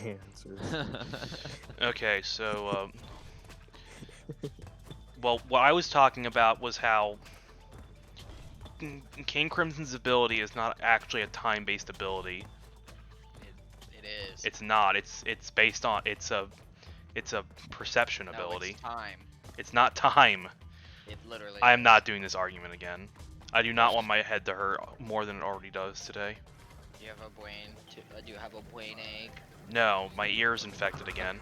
answer. Okay, so well, what I was talking about was how King Crimson's ability is not actually a time-based ability. It is. It's not. It's based on it's a perception ability. It's time. It's not time. It literally. I am not doing this argument again. I do not want my head to hurt more than it already does today. Do you have a brain? Do you have a brain ache? No, my ear's infected again.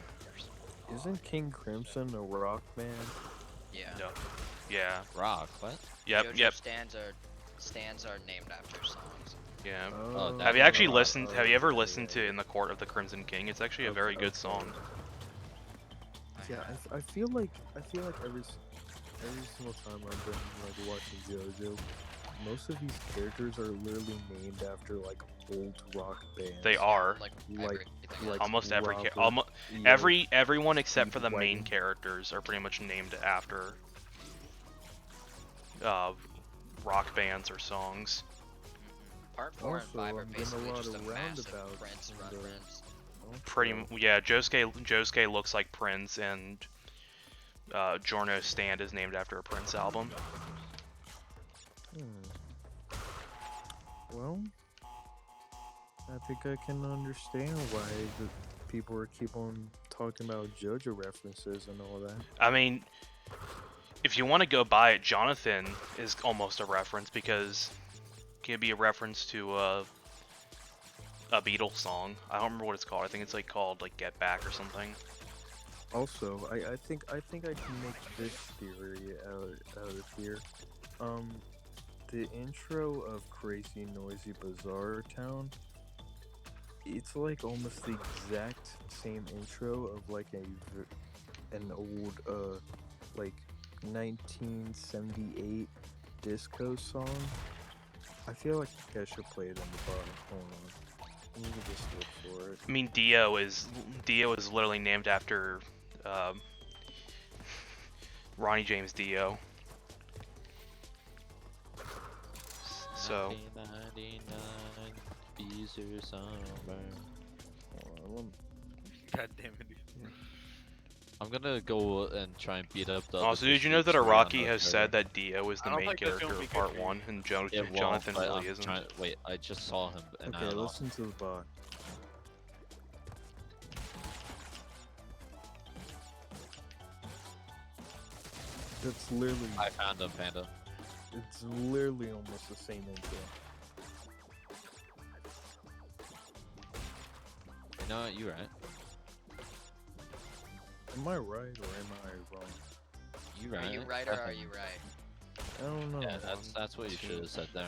Isn't King Crimson a rock band? Yeah. No. Yeah. Rock, what? Yep. JoJo Yep. stands are named after songs. Yeah. Oh, Have you actually rock. listened? Have you ever Okay, listened to "In the Court of the Crimson King"? It's actually a very good song. Yeah, I feel like every single time I've been like watching JoJo, most of these characters are literally named after like old rock bands. They are. Like Almost every Robert, everyone except for the main Speedwagon. characters are pretty much named after rock bands or songs. Part 4 and Also, 5 are I'm getting a basically lot just a of massive roundabouts Prince in the- reference. Yeah, Josuke looks like Prince, and Giorno's stand is named after a Prince album. Well, I think I can understand why the people keep on talking about JoJo references and all that. I mean, if you want to go by it, Jonathan is almost a reference because it can be a reference to a Beatles song. I don't remember what it's called. I think it's like called like Get Back or something. Also, I think I can make this theory out of here. The intro of Crazy Noisy Bizarre Town, it's like almost the exact same intro of like an old like 1978 disco song. I feel like I should play it on the bottom. Hold on. Let me just look for it. I mean, Dio is literally named after Ronnie James Dio. So 1999, Easter summer. God damn it. I'm gonna go and try and beat up the. also, did you know that Araki has said that Dio is the I don't main think that's character gonna be of good part for you. 1, and It won't, Jonathan but really I'm isn't? wait, I just saw him. And Okay, listen to the bot. That's literally. I found him, Panda. It's literally almost the same intro. You know what? You're right. Am I right or am I wrong? You're right. Are you right or are you right? I don't know. Yeah, that's what you should have said there.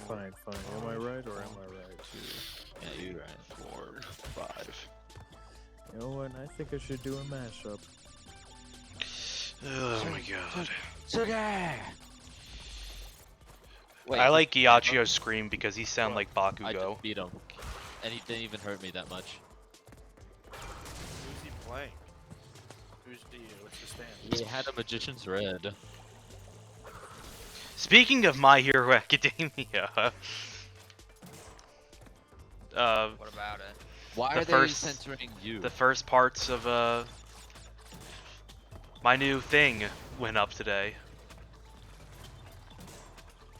Fine. Am I right or am I right? Yeah, you're right. 4, 5. You know what? I think I should do a mashup. Oh my god. Wait, I like Gyachio's scream because he sounds like I Bakugo. just beat him, and he didn't even hurt me that much. Who's he playing? Who's what's the stand? He had a magician's red. Speaking of My Hero Academia, What about it? Why The are they first- censoring you? the first parts of my new thing went up today.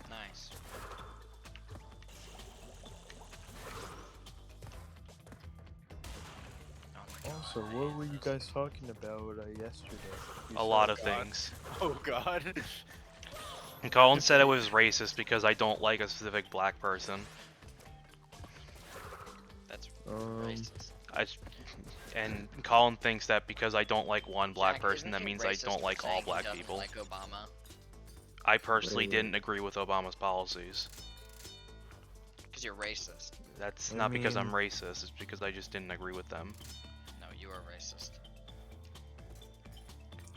Nice. Oh my god. Also, what were you guys talking about yesterday? You A lot said- of things. Oh god. And Colin said it was racist because I don't like a specific black person. That's Um, racist. And Colin thinks that because I don't like one black Jack, person, isn't that he means I racist don't for like all saying he black doesn't people. Like Obama. I personally Wait. didn't agree with Obama's policies. Because you're racist. That's I not because I'm mean- racist, it's because I just didn't agree with them. No, you are racist.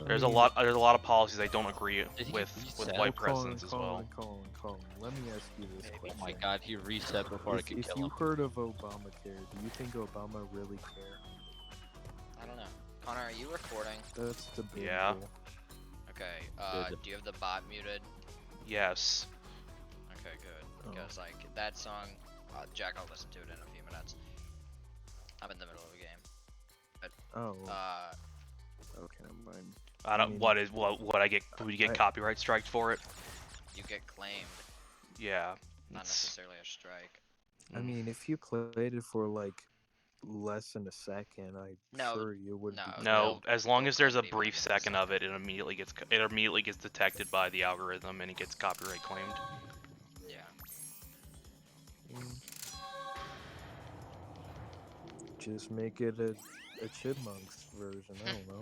There's a mean, lot of policies I don't agree Did he with reset? white Colin, presidents as well. Colin, let me ask you this Oh question. my god, he reset before I If, could if kill you him. heard of Obamacare, do you think Obama really cared? I don't know. Connor, are you recording? That's debatable. Yeah. Okay, Good. do you have the bot muted? Yes. Okay, good. Oh. Because, like, that song, Jack, I'll listen to it in a few minutes. I'm in the middle of a game. Oh, Uh, okay, never mind. I don't. mean, What I get? Would you get I- copyright striked for it? you get claimed, Yeah. not it's- necessarily a strike. I mm. mean, if you played it for like less than a second, I'm No, sure you would no, be. No, they'll- as long they'll as there's a claim it even brief if it's second of it, it immediately gets detected by the algorithm and it gets copyright claimed. Yeah. Mm. Just make it a chipmunks version. I don't know.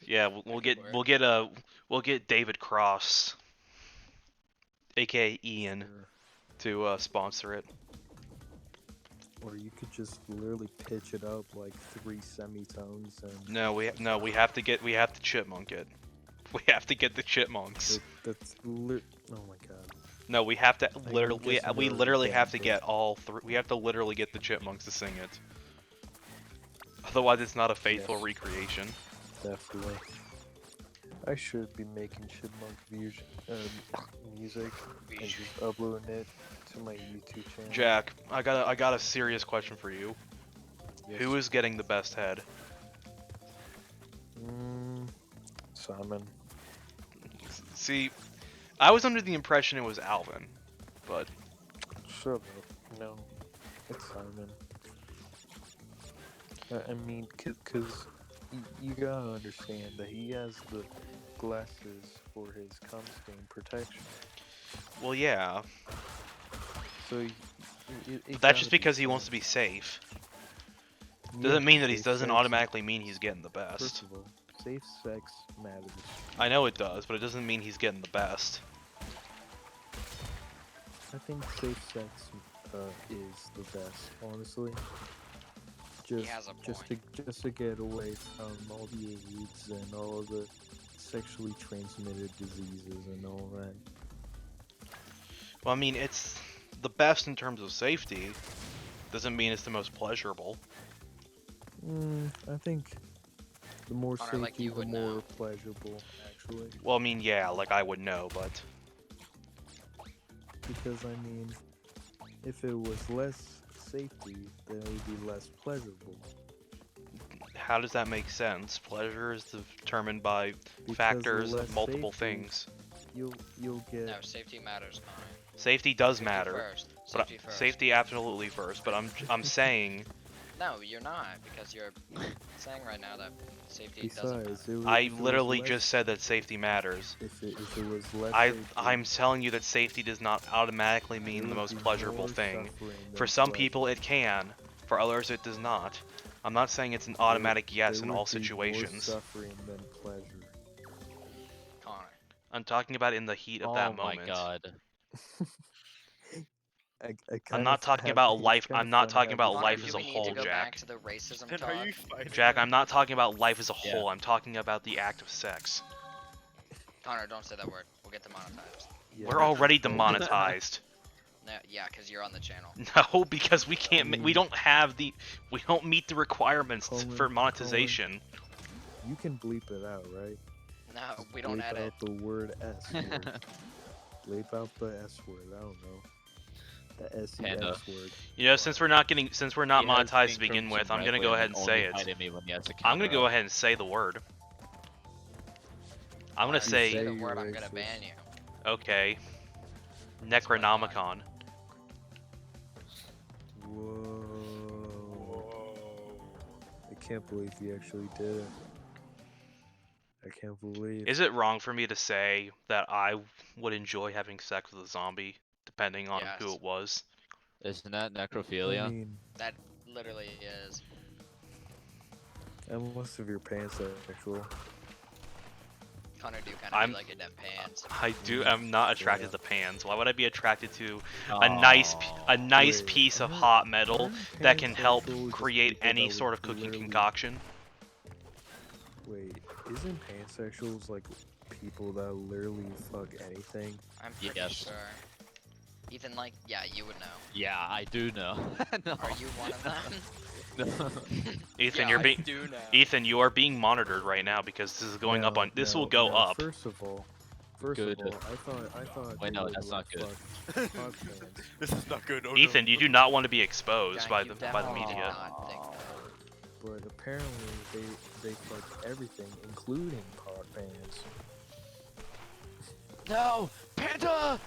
Yeah, could we'll get David Cross, aka Ian, Sure. to sponsor it. Or you could just literally pitch it up like 3 semitones and No, we have to chipmunk it. We have to get the chipmunks. that's oh my god. No, we have to I literally guess we we're literally have to getting get all three. We have to literally get the chipmunks to sing it. Otherwise, it's not a faithful Yes. recreation. Definitely. I should be making chipmunk music and just uploading it to my YouTube channel. Jack, I got a serious question for you. Yes. Who is getting the best head? Simon. See, I was under the impression it was Alvin, but Shut up. No. It's Simon. I mean, cause you gotta understand that he has the glasses for his cum stain protection. well, yeah. So That's just because he wants to be safe. Doesn't mean that he doesn't automatically mean he's getting the First best. of all, safe sex matters. I know it does, but it doesn't mean he's getting the best. I think safe sex is the best, honestly. Just, has a just to get away from all the AIDS and all of the sexually transmitted diseases and all that. Well, I mean, it's the best in terms of safety. Doesn't mean it's the most pleasurable. I think the more Connor, like safety, you the would more know. pleasurable, actually. Well, I mean, yeah, like I would know, but Because I mean, if it was less safety, then it would be less pleasurable. how does that make sense? Pleasure is determined by Because factors less of multiple safety, things. You'll get. No, safety matters, Connor. Safety does Safety matter, First. but Safety first. safety absolutely first. But I'm saying No, you're not, because you're saying right now that safety doesn't Besides, matter. I if it was literally less- just said that safety matters. If it was less safety, I'm telling you that safety does not automatically there mean the would most be pleasurable more thing. suffering than For some pleasure. people it can, for others it does not. I'm not saying it's an automatic yes There in would all be more situations. suffering than pleasure. Connor. I'm talking about in the heat of that moment. my god. I'm not talking about life. I'm not talking about Connor, life do as we a need whole, to go back Jack. to the racism And talk? are you fighting? Jack, I'm not talking about life as a Yeah. whole. I'm talking about the act of sex. Connor, don't say that word. We'll get demonetized. We're already demonetized. No, yeah, because you're on the channel. No, because we can't. We mean- don't have the. We don't meet the requirements Colin- for monetization. You can bleep it out, right? No, we don't bleep edit. out the word S word. Bleep out the S word. I don't know. The SEX Panda. word. You know, since we're not He has monetized to pink begin from with, some I'm gonna red go women ahead and only say it. fighting me when he has a I'm gonna camera go up. ahead and say the word. I'm gonna If you say, say the you're word, I'm gonna racist. ban you. okay, Necronomicon. Whoa. Whoa. I can't believe he actually did it. I can't believe. Is it wrong for me to say that I would enjoy having sex with a zombie, depending on who Yes. it was? Isn't that I necrophilia? mean, That literally is. unless if your pants are sexual. Connor do kind I'm- of like it in pants. I do. I'm not attracted Yeah. to pans. Why would I be attracted to a nice Wait, piece of aren't- hot metal aren't that can help pansexual just create people any that sort would of cooking literally- concoction? Wait, isn't pansexuals like people that literally fuck anything? I'm pretty Yes. sure. Ethan, like, yeah, you would know. Yeah, I do know. No. Are you one of them? No. Ethan, Yeah, you're I being do know. Ethan, you are being monitored right now because this is going up No, on. This no, will go no, up. First of all, First good. of all, I thought. Wait, they no, would, that's like, not good. fuck fans. This is not good. Oh, Ethan, no. you do not want to be exposed Jack, by you the definitely did media. not think that. But apparently they fuck everything, including pod fans. No! Panda!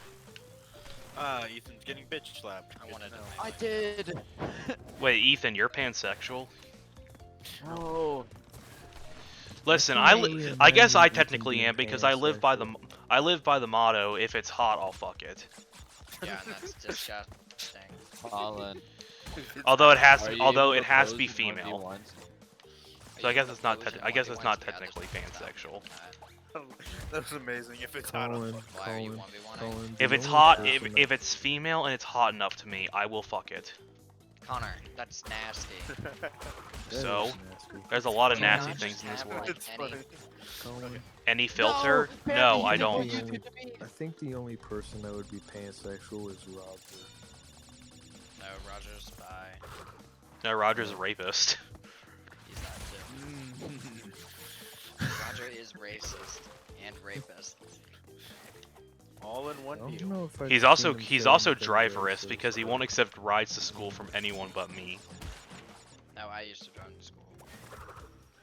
Ethan's getting bitch slapped. I wanted to. I did! Wait, Ethan, you're pansexual? No! Listen, can I guess imagine I Ethan technically being am because I live by the motto: if it's hot, I'll fuck it. Yeah, and that's disgusting. Colin. Although it has Are to, you although able it has to be pose in female. 1v1s? So I guess it's not. Those are I guess it's 1v1s, not yeah, technically there's pansexual. That was amazing. If it's hot, I'll Colin, fuck Why are you Colin, 1v1ing? Colin. If the it's only hot, person if it's female and it's hot enough to me, I will fuck it. Connor, that's nasty. that So, is nasty. there's a lot of Can you nasty not things just in this have, world. like, It's any- funny. Colin, Any filter? Panda, No, you I did don't. what The you only- did to me. I think the only person that would be pansexual is Roger. No, Roger's bi. No, Roger's a rapist. He's not too. Roger is racist and rapist. All in I one don't deal. know if I've He's seen also him he's say also anything driverist racist, because he but- won't accept rides to school from anyone but me. No, I used to drive to school.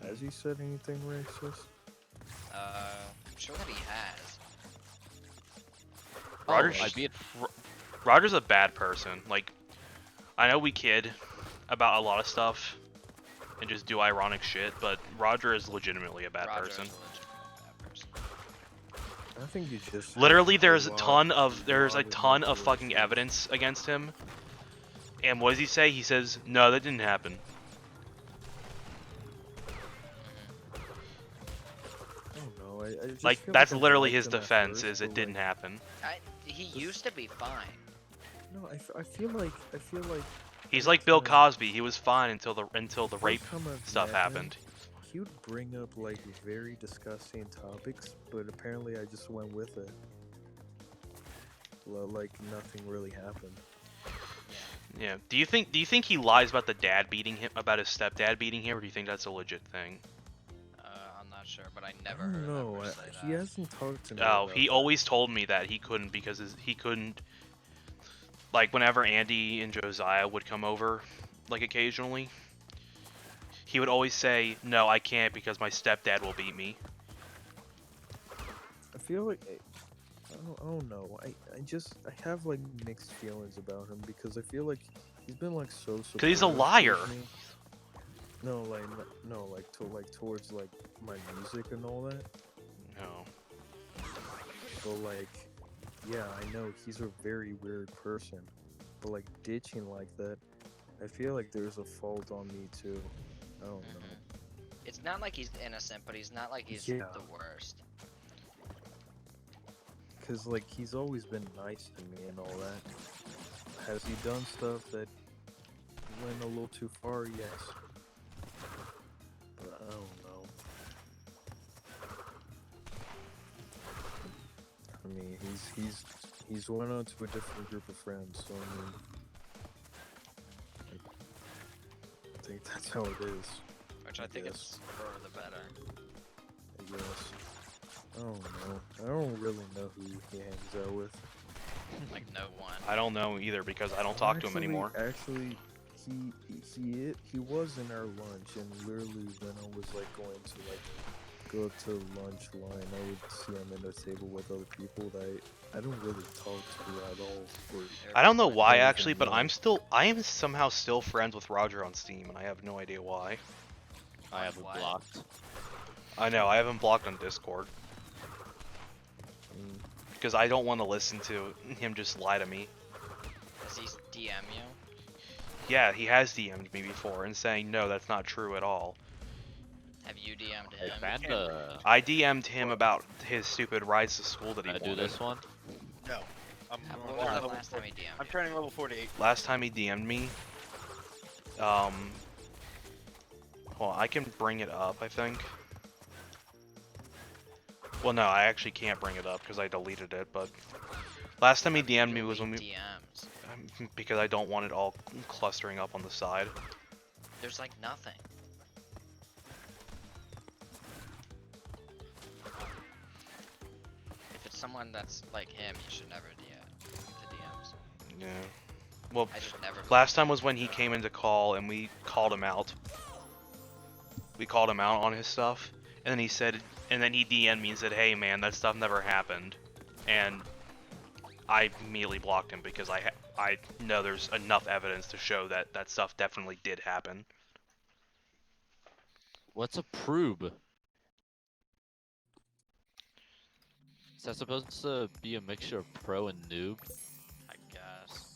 Has he said anything racist? I'm sure that he has. Roger's I beat. Roger's a bad person. Like, I know we kid about a lot of stuff and just do ironic shit, but Roger is legitimately a bad Roger person. is a legitimately bad person. I think you just Literally, have there's a lot- ton of lot ton of influence. fucking evidence against him. And what does he say? He says, "No, that didn't happen." I don't know. I just Like, feel that's like I've literally liked his him at defense: first, is it but, didn't like, happen. He used to be fine. No, I feel like He's every like Bill time- Cosby. He was fine until the first rape time I've stuff met him, happened. He would bring up like very disgusting topics, but apparently I just went with it. Like nothing really happened. Yeah. Do you think he lies about the dad beating him, about his stepdad beating him, or do you think that's a legit thing? I'm not sure, but I never I heard don't know. him ever say that. He hasn't talked to me. Oh, about he that. always told me that he couldn't because he couldn't. Like whenever Andy and Josiah would come over, like occasionally, he would always say, "No, I can't because my stepdad will beat me." I feel like I don't know. I have like mixed feelings about him because I feel like he's been like so. Cause he's a supportive liar. towards me. No, like towards like my music and all that. No. But like, yeah, I know he's a very weird person. But like ditching like that, I feel like there's a fault on me too. I don't know. It's not like he's innocent, but he's not like he's Yeah. the worst. Cause like he's always been nice to me and all that. Has he done stuff that went a little too far? Yes. But I don't know. I mean, he's went on to a different group of friends, so I mean, I think that's how it is. Which I think Yes. it's for the better. I guess. I don't know. I don't really know who he hangs out with. Like no one. I don't know either because I don't talk to him anymore. Actually, he was in our lunch, and literally when I was like going to like go to lunch line, I would see him at a table with other people that I don't really talk to at all. Or, I don't know why Not even actually, but one. I am somehow still friends with Roger on Steam, and I have no idea why. I have him What? blocked. I know I have him blocked on Discord mm, because I don't want to listen to him just lie to me. Does he DM you? Yeah, he has DM'd me before and saying no, that's not true at all. Have you DM'd Hey, him? Panda. I DM'd him about his stupid rides to school that he Can I do wanted. this one? No. I'm What going was the level last time 40. he DM'd I'm you? turning level 48. Last time he DM'd me, well, I can bring it up, I think. Well, no, I actually can't bring it up because I deleted it, but last time he DM'd me was when we, DMs. because I don't want it all clustering up on the side. There's like nothing. If it's someone that's like him, you should never DM to DMs. Yeah. Well, I just never. last time was when he came into call and we called him out. We called him out on his stuff, and then he said, and then he DM'd me and said, "Hey man, that stuff never happened," and I immediately blocked him because I know there's enough evidence to show that that stuff definitely did happen. What's a proob? Is that supposed to be a mixture of pro and noob? I guess.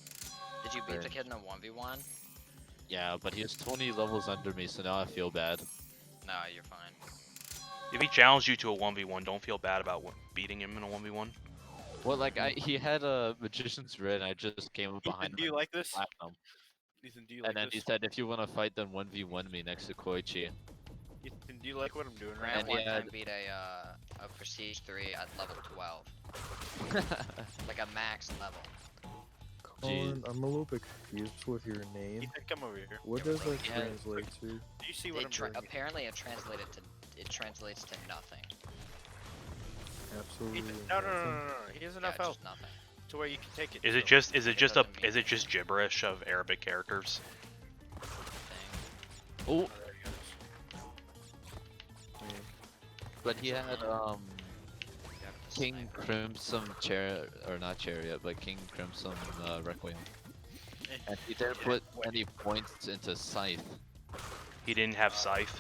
Did you beat the kid in the 1v1? Yeah, but he was 20 levels under me, so now I feel bad. No, you're fine. If he challenged you to a 1v1, don't feel bad about beating him in a 1v1. Well, like he had a magician's red, and I just came up behind Ethan, do him you like this? and slapped him. Ethan, do you And like then he this? said, if you want to fight, then 1v1 me next to Koichi. Ethan, do you like what I'm doing right Grant now? one yeah, time beat a Prestige 3 at level 12. Like a max level. Colin, I'm a little bit confused with your name. Ethan, come over here. What does that Yeah. translate to? Do you see what I'm doing? Apparently it translates to nothing. Absolutely. Ethan, no. nothing. He has Yeah, ast enough health just nothing. to where you can take it. Is it so- just doesn't mean- gibberish of Arabic characters? Thing. Oh, Oh, there he goes. but he had You have to King snipe. Crimson Chariot, or not Chariot, but King Crimson Requiem. And he didn't put any points into Scythe. He didn't have scythe.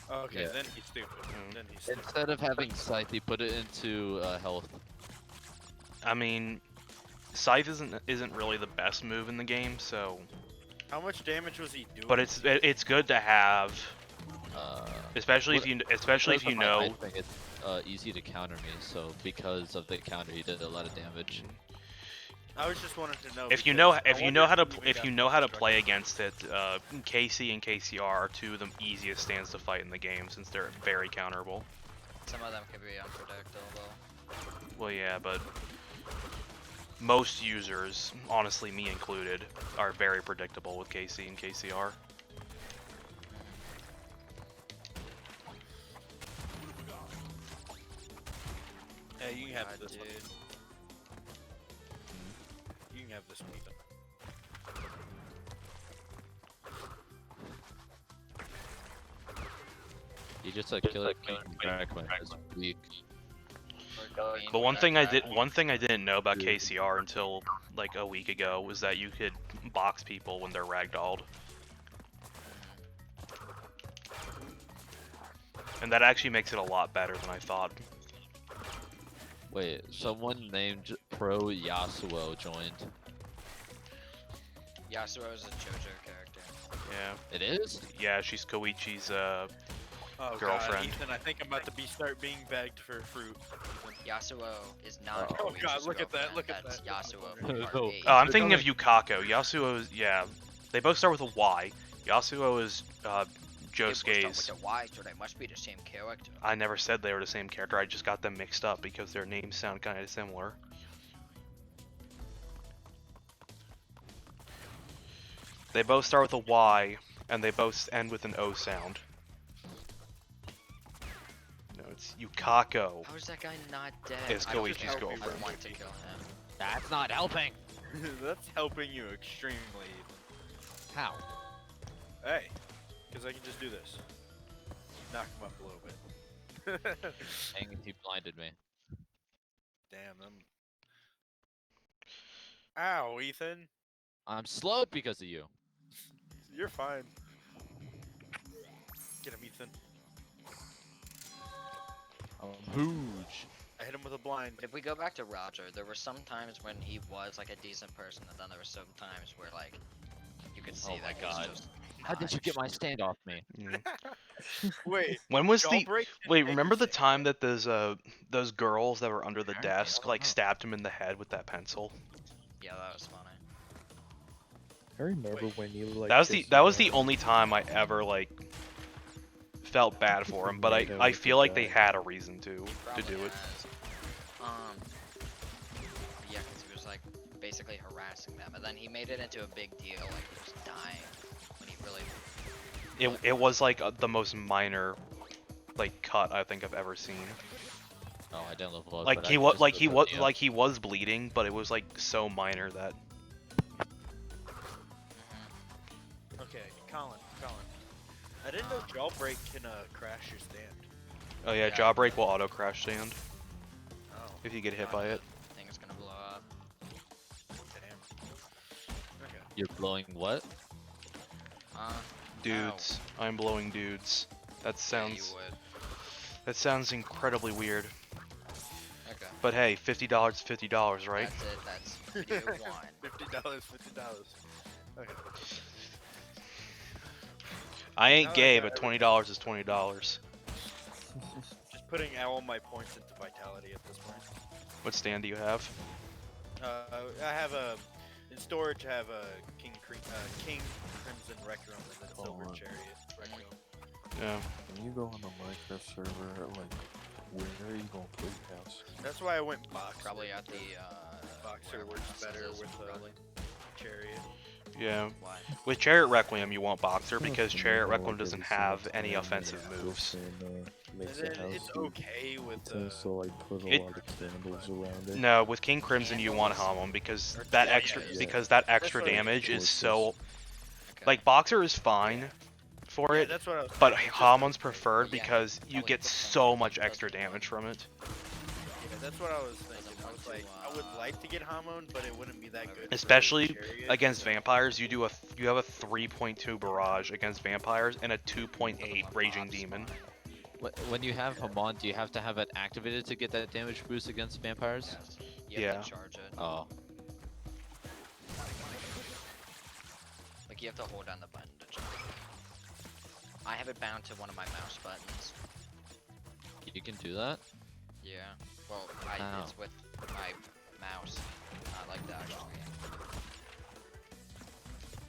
Okay, Yeah. then he's stupid. Mm. Then he's stupid. Instead of having Scythe, he put it into health. I mean, scythe isn't really the best move in the game, so. How much damage was he doing? But it's good to have, especially Well, if you know. I think it's easy to counter me, so because of the counter, he did a lot of damage. I was just wanting to know. If you because know I if you wonder know how to he would if have you know how to construct- play against it, KC and KCR are two of the easiest stands to fight in the game since they're very counterable. Some of them can be unpredictable. Well, yeah, but most users, honestly me included, are very predictable with KC and KCR. Yeah, you can have God, this dude. one. You can have this one, Ethan. He just like killed King Dracma is weak. But one thing I didn't know about KCR until like a week ago was that you could box people when they're ragdolled. And that actually makes it a lot better than I thought. Wait, someone named Pro Yasuo joined. Yasuo is a JoJo character. Yeah. It is? Yeah, she's Koichi's Oh, Girlfriend. God, Ethan, I think I'm about to start being bagged for fruit. Yasuo is not. Oh, Koichi's God, look at that, girlfriend, look at that's that. Yasuo from No. part 8. Oh, I'm thinking of Yukako. Yasuo is, yeah. They both start with a Y. Yasuo is They both Josuke's. start with a Y, so they must be the same character. I never said they were the same character. I just got them mixed up because their names sound kind of similar. They both start with a Y, and they both end with an O sound. No, it's Yukako. How is that guy not dead? It's I don't Koichi's care. girlfriend. I want to kill him. That's not helping! That's helping you extremely, Ethan. How? Hey, because I can just do this. Knock him up a little bit. Dang, he blinded me. Damn them. Ow, Ethan. I'm slowed because of you. You're fine. Get him, Ethan. I'm huge. I hit him with a blind. If we go back to Roger, there were some times when he was like a decent person, and then there were some times where like you could see Oh my that he was God. just. How did you get my stand off me? Wait, When was y'all the? break Wait, and remember the say- time that those girls that were under the Apparently, desk I like don't know. stabbed him in the head with that pencil? Yeah, that was funny. I remember when you like. That was the only time I ever like felt bad for him, but Yeah, I feel like that. they had a reason to Probably do it. has. Yeah, because he was like basically harassing them, and then he made it into a big deal, like he was dying when he really. It was like the most minor like cut I think I've ever seen. Oh, I didn't level up. Like but he I was just like he leveled was me up. like he was bleeding, but it was like so minor that. Okay, Colin. I didn't know Jawbreak can crash your stand. Oh yeah, Yeah. Jawbreak will auto crash stand Oh, if you get hit by it. Thing is gonna blow up. damn. Okay. You're blowing what? Dudes, I'm blowing dudes. That Yeah, you sounds would. that sounds incredibly weird. Okay. But hey, $50 is $50, right? That's it. That's video one. $50. Okay. I ain't Now I gay, got but everything. $20 is $20. Just putting all my points into Vitality at this point. What stand do you have? I have a in storage. I have a King Crimson Requiem and then Silver Oh. Chariot Requiem. Yeah. When you go on the Minecraft server, like, where are you gonna put your house? That's why I went Boxer. Probably at the Boxer wherever works Nexus better is, with probably. Chariot. Yeah. Why? With Chariot Requiem, you want Boxer because Nothing Chariot about Requiem it, doesn't it's have like any time offensive and moves. makes And the then house it's look- okay with tends to like put a It- lot of candles around it. No, with King Crimson you want Candles. Hamon because Or that torches. extra Yeah. because that extra what I mean. damage is Torches. so Okay. like Boxer is fine for Yeah, it, that's what I was but thinking, just Hamon's like- preferred Yeah, because you probably get put some so of much it extra doesn't damage from it. Yeah, that's what I was thinking. I want was to, like, I would like to get Hamon, but it wouldn't be that good. for Especially Chariot, against so- vampires, you have a 3.2 barrage against vampires and a 2.8 raging demon. When you have Hamon, do you have to have it activated to get that damage boost against vampires? Yes. You have Yeah. to charge it. Oh. Like you have to hold down the button to charge it. I have it bound to one of my mouse buttons. You can do that? Yeah. Well, How? it's with my mouse, not like the actual game.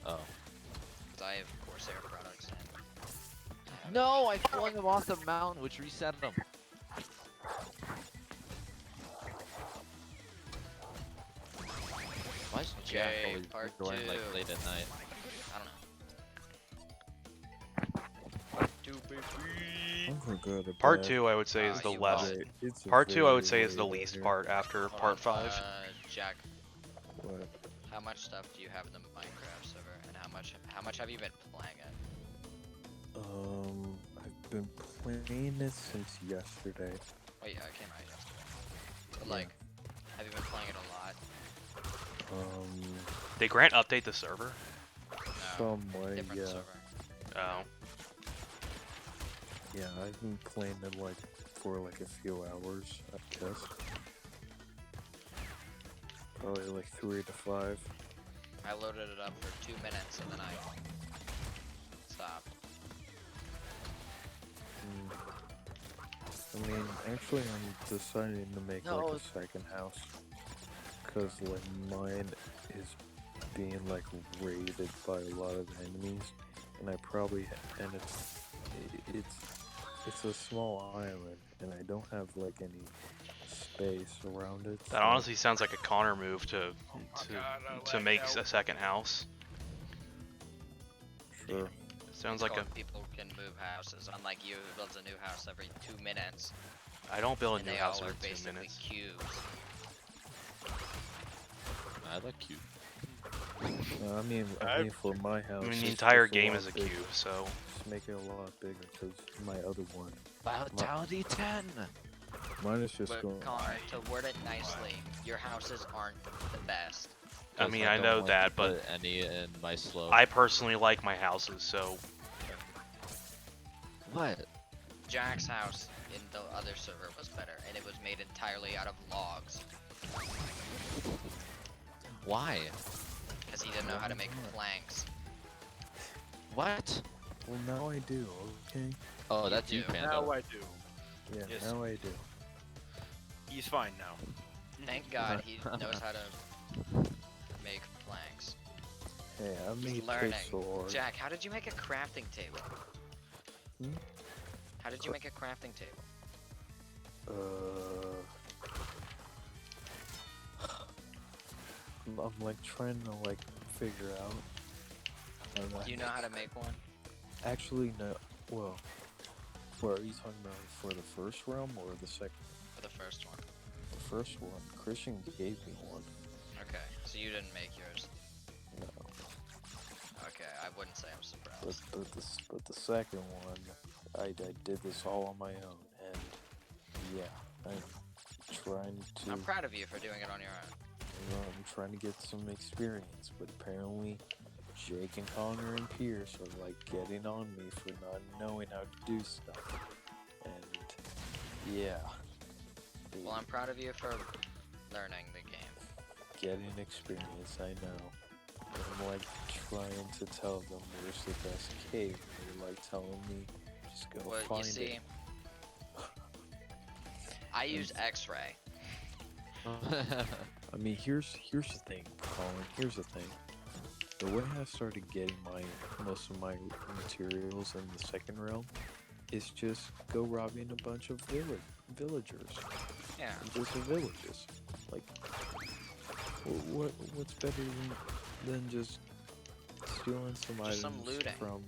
Oh. Because I have Corsair products and. I have No, I flung him off the mountain, which reset him. Why is Jack Okay, always part going like 2. late at night? I don't know. Two baby. I'm for good at Part bad. 2 I would say is the you less. lost. It's a Part 2 I very, would say is the very least rare- part after Hold part on, 5. Jack, What? how much stuff do you have in the Minecraft server, and how much have you been playing it? I've been playing it since yesterday. Oh yeah, it came out yesterday. But Yeah. like, have you been playing it a lot? They grant update the server. No, Some way, different yeah. server. Oh. Yeah, I've been playing it like for like a few hours, I guess. Probably like 3 to 5. I loaded it up for 2 minutes and then I stopped. I mean, actually, I'm deciding to make No. like a second house, cause like mine is being like raided by a lot of enemies, and I probably and it's a small island, and I don't have like any space around it. That so- honestly sounds like a Connor move to God, make a second house. Sure. Sounds It's like a called people can move houses, unlike you who builds a new house every 2 minutes. I don't build a And new they house all are every 2 basically minutes. cubes. I like you. No, I mean for my house. I mean, it's the entire just a game lot is a bigger. cube, so Just make it a lot bigger, cause my other one, Vitality 10! mine is just But going. Connor, to word it nicely, your houses aren't the best. I mean I know that, but Put any in my slow. I personally like my houses, so What? Jack's house in the other server was better, and it was made entirely out of logs, Why? because he didn't know how to make planks. What? Well, now I do. Okay. Oh, You that's you, do. Panda. Now I do. Yeah. Yes. Now I do. He's fine now. Thank God he knows how to make planks. Hey, I He's made learning. pixel art. Jack, how did you make a crafting table? Hmm? How did you make a crafting table? I'm like trying to like figure out. Do you know how to make one? Actually, no. Well, what are you talking about for the first realm or the second? The the first one? The first one, Christian gave me one. Okay, so you didn't make yours. No. Okay, I wouldn't say I'm surprised. But the second one, I did this all on my own, and yeah, I'm trying to. I'm proud of you for doing it on your own. You know, I'm trying to get some experience, but apparently Jake and Connor and Pierce are like getting on me for not knowing how to do stuff. And yeah. Well, I'm proud of you for learning the game. Getting experience, I know. I'm like trying to tell them where's the best cave. They're like telling me just go Well, find you see, it. I use X-ray. I mean, here's the thing, Colin. Here's the thing. The way I started getting most of my materials in the second realm is just go robbing a bunch of villagers. Yeah. Just the villages. Like, what's better than just stealing some Just items some looting. from?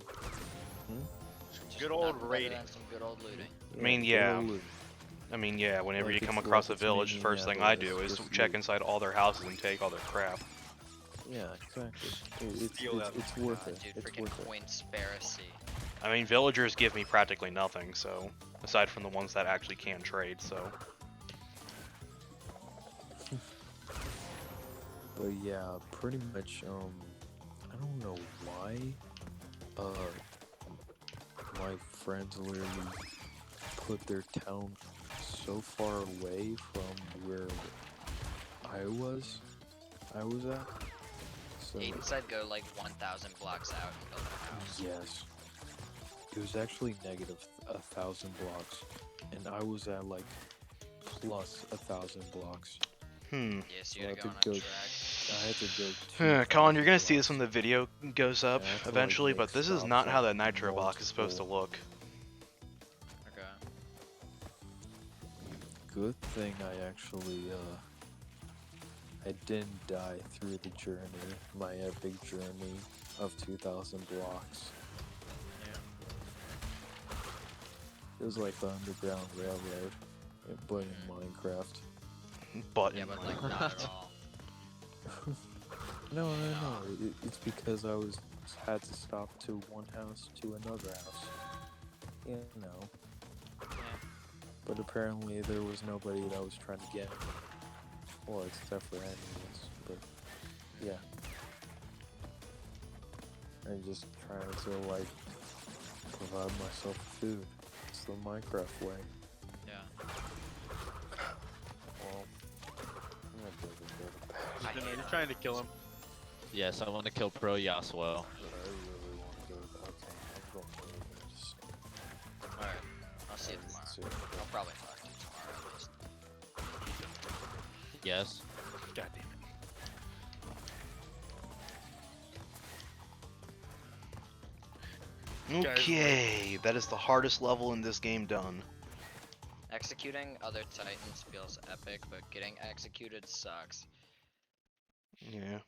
Just Good old nothing better raiding. than some good old looting. I mean, good yeah. old looting. I mean, yeah, whenever Like you come it's- across like a it's village, the making first thing I do is just check loot. inside all their houses and take all their crap. Yeah, exactly. Steal that. It's worth it. Dude, It's freaking worth it. Coinspiracy. I mean, villagers give me practically nothing, so aside from the ones that actually can trade, so But yeah, pretty much, I don't know why, my friends literally put their town so far away from where I was at. So, Aiden said go like 1,000 blocks out and build a house. yes. It was actually negative 1,000 blocks, and I was at like plus 1,000 blocks. Yes, you So I had to go had on to a go- track. I had to go. Colin, you're gonna 2,000 see this blocks. when the video goes up I have to, like, eventually, make but this is stops not how at that nitro block is supposed to multiple- look. Okay. Good thing I actually, I didn't die through the journey, my epic journey of 2,000 blocks. Yeah. It was like the Underground Railroad, but in Minecraft. But Yeah, in but Minecraft. like not at all. No. It's because I had to stop to one house to another house. You know. Yeah. But apparently there was nobody that was trying to get me. Well, except for enemies, but yeah. I'm just trying to like provide myself food. It's the Minecraft way. Yeah. Well, I'm not gonna go to bed, I hate You're trying to kill him. Yes, I want to kill Pro Yasuo. but I really want to go to bed. Okay, I'm going to bed. Just- Alright. I'll see you tomorrow. That's it. I'll probably talk to you tomorrow at least. Yes. God damn it. Guys, Okay, that is the hardest level in this game done. Executing other titans feels epic, but getting executed sucks. Yeah.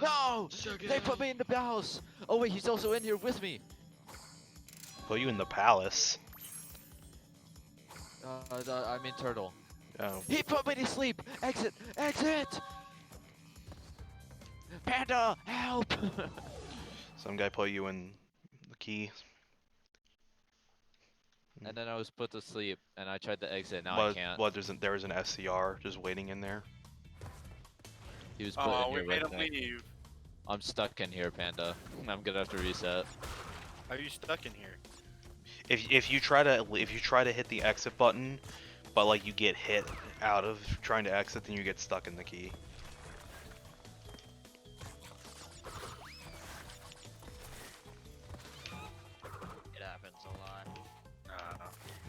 No! They put me in the house! Oh wait, he's also in here with me! Put you in the palace. I mean Turtle. Oh. He put me to sleep! Exit! Exit! Panda! Help! Some guy put you in the key. And then I was put to sleep, and I tried to exit, now I can't. There was an SCR just waiting in there. He was put Oh, in we here made with him me. leave. I'm stuck in here, Panda. I'm gonna have to reset. Are you stuck in here? If you try to hit the exit button, but like you get hit out of trying to exit, then you get stuck in the key. It happens a lot.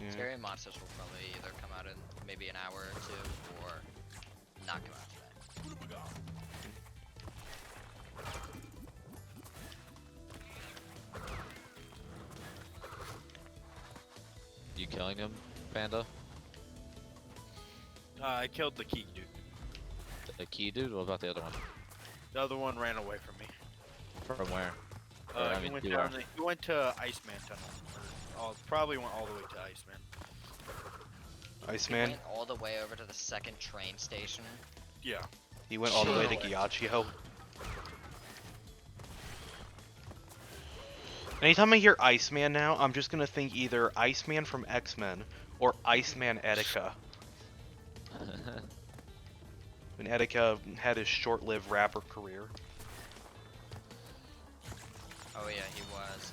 Yeah. Scary monsters will probably either come out in maybe an hour or two, or not come out today. You killing him, Panda? I killed the key dude. The key dude? What about the other one? The other one ran away from me. From where? I He mean, went to, down. He went to Iceman Tunnel. Probably went all the way to Iceman. He Iceman. went all the way over to the second train station. Yeah. He went all the way to Shit. Gyatso. Anytime I hear Iceman now, I'm just gonna think either Iceman from X-Men or Iceman Etika. When Etika had his short-lived rapper career. Oh yeah, he was.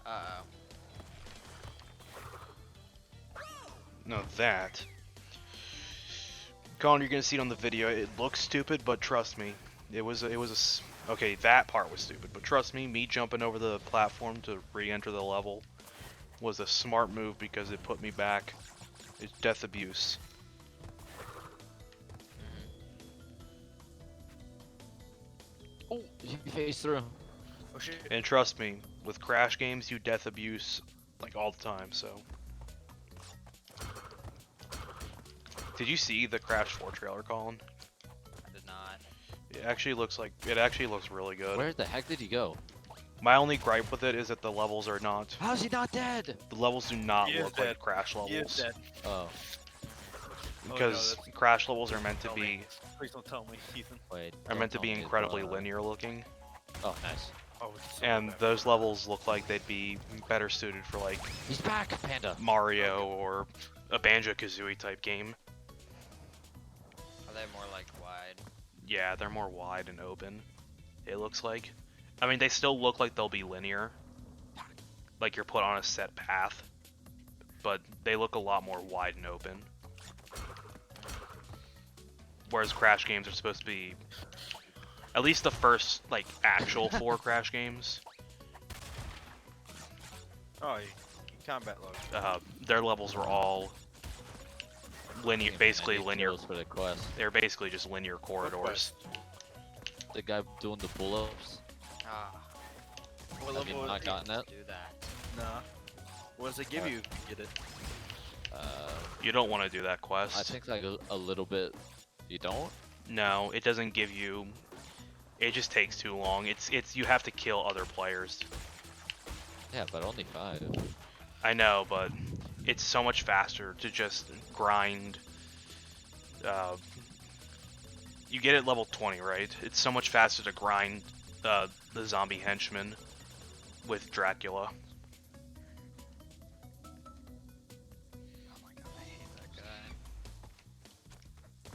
Uh-oh. No, that. Colin, you're gonna see it on the video. It looks stupid, but trust me, okay, that part was stupid, but trust me, me jumping over the platform to re-enter the level was a smart move because it put me back. It's death abuse. Oh, you phased through. Oh shit. And trust me, with Crash games, you death abuse like all the time. So, did you see the Crash 4 trailer, Colin? I did not. It actually looks really good. Where the heck did he go? My only gripe with it is that the levels are not. How's he not dead? The levels do not He is look dead. like Crash He is levels dead. Oh, because that's- Crash levels are meant to Tell be me. Please don't tell me, Ethan. wait. are meant to be incredibly linear looking, Oh, nice. Oh, it's so and bad. those levels look like they'd be better suited for like He's back, Panda. Mario or a Banjo-Kazooie type game. Are they more like wide? Yeah, they're more wide and open. It looks like. I mean, they still look like they'll be linear, like you're put on a set path, but they look a lot more wide and open. Whereas Crash games are supposed to be, at least the first like actual 4 Crash games, Oh, combat load. their levels were all linear, basically Any linear. kills for the quest. They're basically just linear corridors. The guy doing the pull-ups. Ah, What Have you level? not gotten it? do that. Nah. What does it give you? Get it. You don't want to do that quest. I think like a little bit. You don't? No, it doesn't give you. It just takes too long. It's you have to kill other players. Yeah, but only 5. I know, but it's so much faster to just grind. You get it level 20, right? It's so much faster to grind the zombie henchman with Dracula. Oh my god, I hate that guy.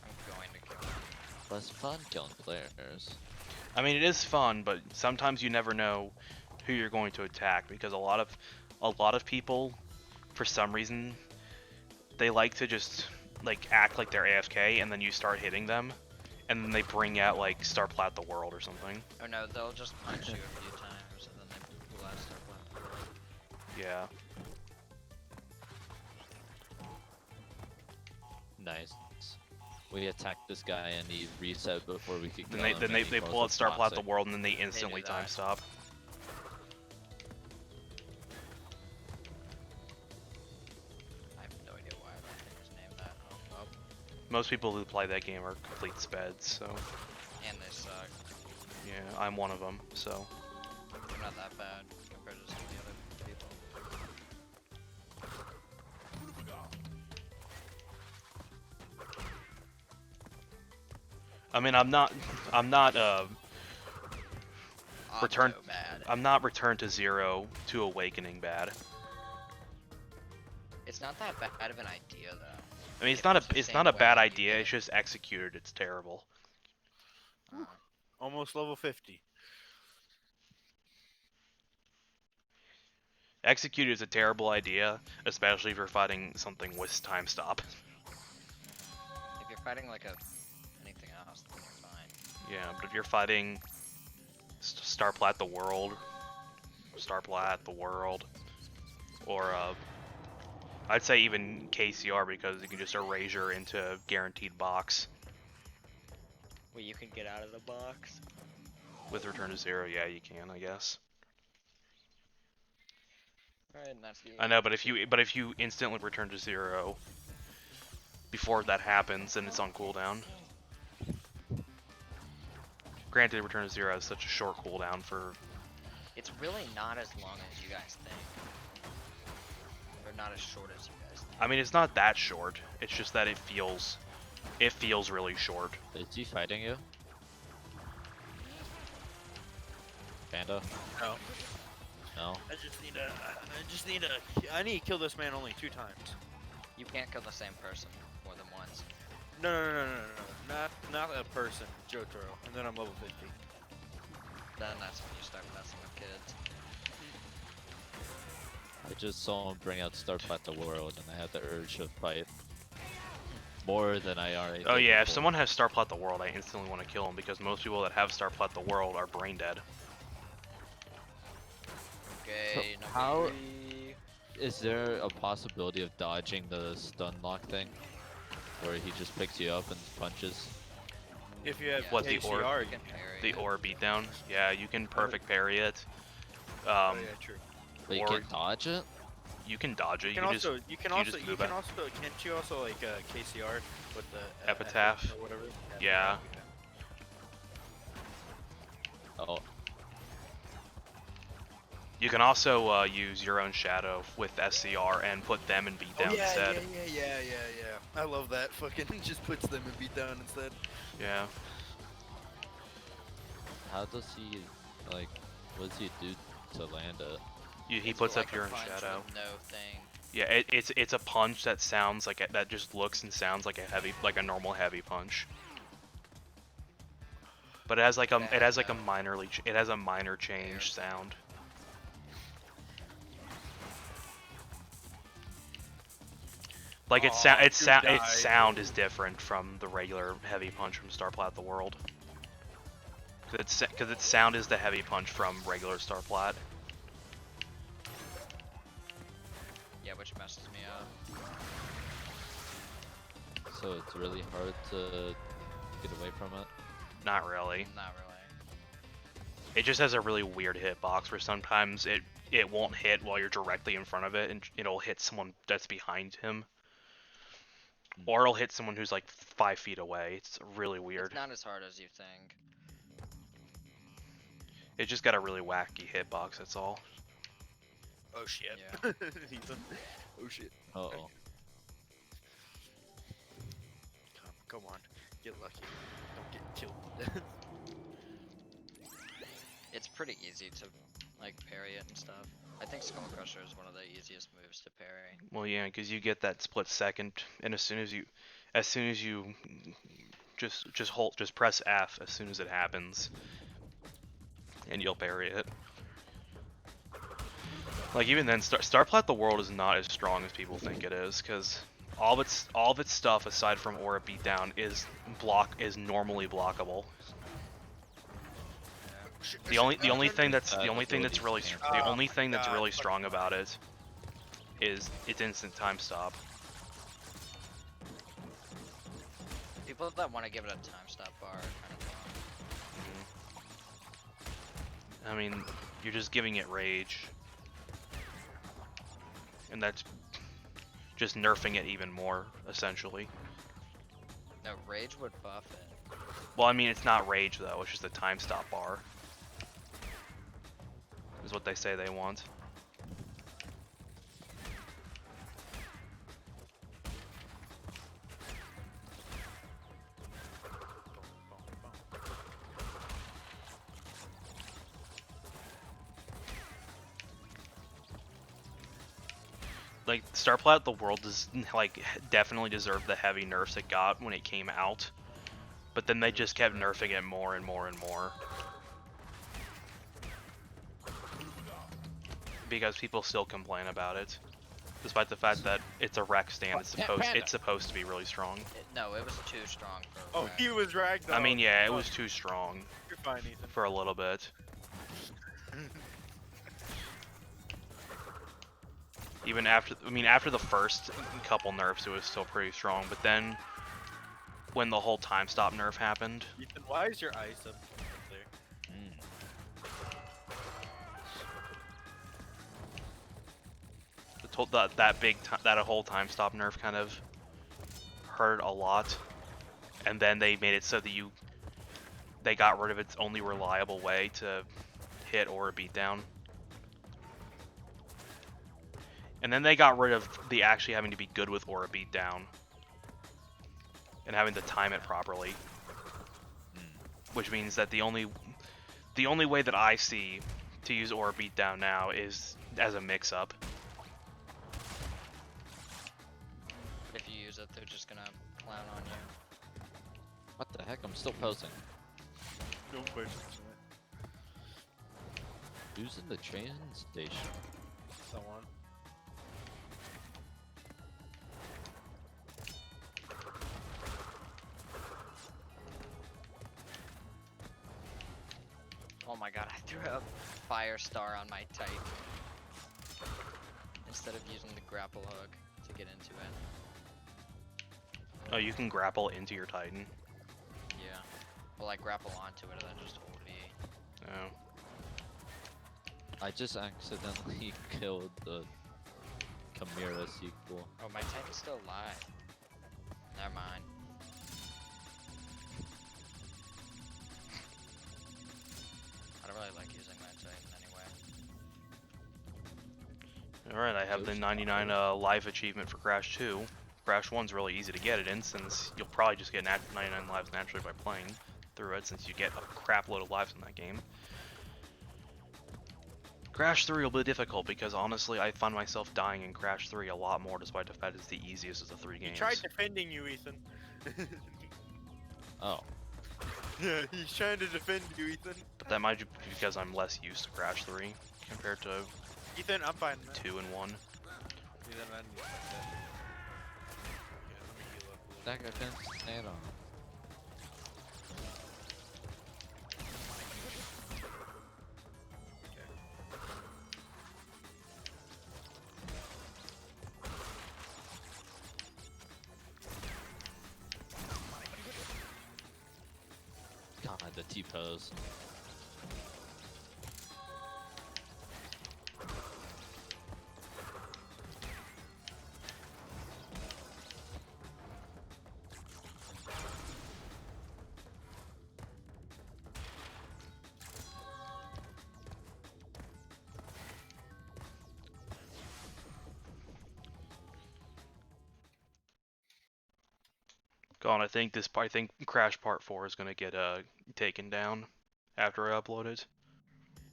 I'm going to kill him. Less fun killing players. I mean, it is fun, but sometimes you never know who you're going to attack because a lot of people, for some reason, they like to just like act like they're AFK and then you start hitting them, and then they bring out like Star Plat the World or something. Oh no, they'll just punch you a few times and then they blast their weapon. Yeah. Nice. We attacked this guy and he reset before we could kill Then him. they and he pull out was Star Plat the toxic. World and then they instantly that. time stop. I have no idea why that thing was named that. Oh, Most people who play that game are complete speds, so and they suck. yeah, I'm one of them. So They're not that bad compared to some of the other people. I mean, I'm not Return- Octo bad. I'm not Return to Zero to Awakening bad. It's not that bad of an idea though. I mean, it's If not it's the a same way bad that you idea. did It's just executed. It's terrible. Almost level 50. Executed is a terrible idea, especially if you're fighting something with time stop. If you're fighting like anything else, then you're fine. Yeah, but if you're fighting Star Plat the World, or I'd say even KCR because you can just erasure into guaranteed box. Wait, you can get out of the box? With Return to Zero, yeah, you can, I guess. Alright, that's the I know, but if you instantly return to 0 before that happens, then it's on cooldown. Granted, Return to Zero has such a short cooldown for. It's really not as long as you guys think. Or not as short as you guys think. I mean, it's not that short. It's just that it feels really short. Is he fighting you? Panda? No. No. I need to kill this man only 2 times. You can't kill the same person more than once. No. Not a person, Jotaro. And then I'm level 50. Then that's when you start messing with kids. I just saw him bring out Starplat the World, and I had the urge to fight. More than I already Oh did yeah, if before. someone has Starplat the World, I instantly want to kill them because most people that have Starplat the World are brain dead. Okay, So number how- 3. Is there a possibility of dodging the stun lock thing? Where he just picks you up and punches? If you have Yeah. What, the KCR, orb? you You can. can parry The it. Aura beatdown, yeah, you can perfect parry it. Oh yeah, true. But you Or- can't dodge it? You can dodge it. You You can can also, move it. can't you also like KCR with the Epitaph. or whatever? Yeah. Oh, You can also use your own shadow with SCR and put them in beatdown instead. yeah. I love that. Fucking just puts them in beatdown instead. Yeah. how does he, like, what does he do to land it? He It's puts like up a your own punch shadow. with No thing. Yeah, it's a punch that sounds like that just looks and sounds like a normal heavy punch. But it has like a minor change sound. Like its sound is different from the regular heavy punch from Starplat the World. Because its sound is the heavy punch from regular Starplat. Yeah, which messes me up. So it's really hard to get away from it? Not really. Not really. It just has a really weird hitbox where sometimes it won't hit while you're directly in front of it, and it'll hit someone that's behind him. Or it'll hit someone who's like 5 feet away. It's really weird. It's not as hard as you think. It just got a really wacky hitbox, that's all. Oh shit. Yeah. Ethan. Oh shit. Uh-oh. Come on. Get lucky. Don't get killed. It's pretty easy to like parry it and stuff. I think Skull Crusher is one of the easiest moves to parry. Well, yeah, because you get that split second, and as soon as you just press F as soon as it happens, and you'll parry it. Like even then, Starplat the World is not as strong as people think it is, because all of its stuff aside from Aura Beatdown is normally blockable. The only thing that's really strong about it is its instant time stop. People that want to give it a time stop bar are kind of wrong. I mean, you're just giving it rage, and that's just nerfing it even more, essentially. No, Rage would buff it. Well, I mean, it's not rage though; it's just a time stop bar. Is what they say they want. Like Starplat the World does definitely deserved the heavy nerfs it got when it came out, but then they just kept nerfing it more and more and more. Because people still complain about it, despite the fact that it's a rec stand. It's supposed to be really strong. No, it was too strong for. Oh, Rec. he was ragged. I mean, yeah, it was too strong You're fine, Ethan. for a little bit. Even after the first couple nerfs, it was still pretty strong. But then, when the whole time stop nerf happened, Ethan, why is your ice up there? that whole time stop nerf kind of hurt a lot, and then they made it so that they got rid of its only reliable way to hit or a beatdown. And then they got rid of the actually having to be good with or a beatdown and having to time it properly, which means that the only way that I see to use or a beatdown now is as a mix-up. If you use it, they're just gonna clown on you. What the heck? I'm still posting. No question. Who's in the train station? Someone. Oh my god, I threw a fire star on my Titan instead of using the grapple hook to get into it. Oh, you can grapple into your Titan. Yeah. Well, I grapple onto it and then just hold B. Oh. I just accidentally killed the Chimera sequel. Oh, my Titan's still alive. Never mind. I don't really like using my Titan anyway. Alright, I have the 99 life achievement for Crash 2. Crash 1's really easy to get it in, since you'll probably just get 99 lives naturally by playing through it, since you get a crap load of lives in that game. Crash 3 will be difficult, because honestly, I find myself dying in Crash 3 a lot more, despite the fact it's the easiest of the 3 games. He tried defending you, Ethan. Oh. Yeah, he's trying to defend you, Ethan. But that might be because I'm less used to Crash 3, compared to Ethan, I'm fine, man. 2 and 1. Ethan, I need that. Yeah, let me heal up a little. That guy can stand on. God, the T-pose. God, I think Crash Part 4 is gonna get taken down after I upload it,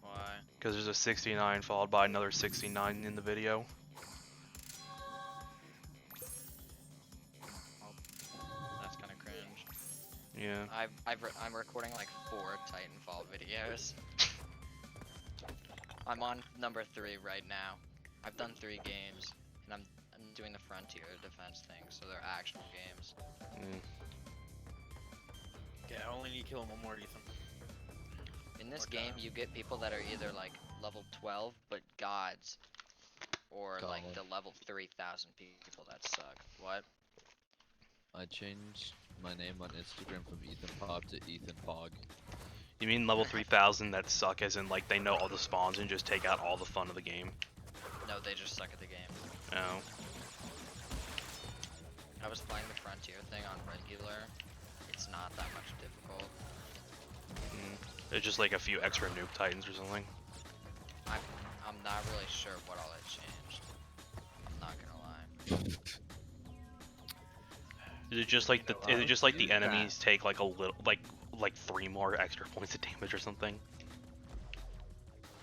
Why? because there's a 69 followed by another 69 in the video. That's kind of cringe. Yeah. I'm recording like 4 Titanfall videos. I'm on number 3 right now. I've done 3 games, and I'm doing the Frontier defense thing, so they're actual games. Mm. Okay, I only need to kill him one more, Ethan. In this Or game, die. you get people that are either like level 12 but gods, or like God. the level 3000 people that suck. What? I changed my name on Instagram from Ethan Pog to Ethan Pog. You mean level 3000 that suck, as in like they know all the spawns and just take out all the fun of the game? No, they just suck at the game. Oh. I was playing the Frontier thing on regular. It's not that much difficult. There's just like a few extra noob titans or something. I'm not really sure what all it changed. I'm not gonna lie. Is it just like the do enemies take like a little like 3 more extra points of damage or something?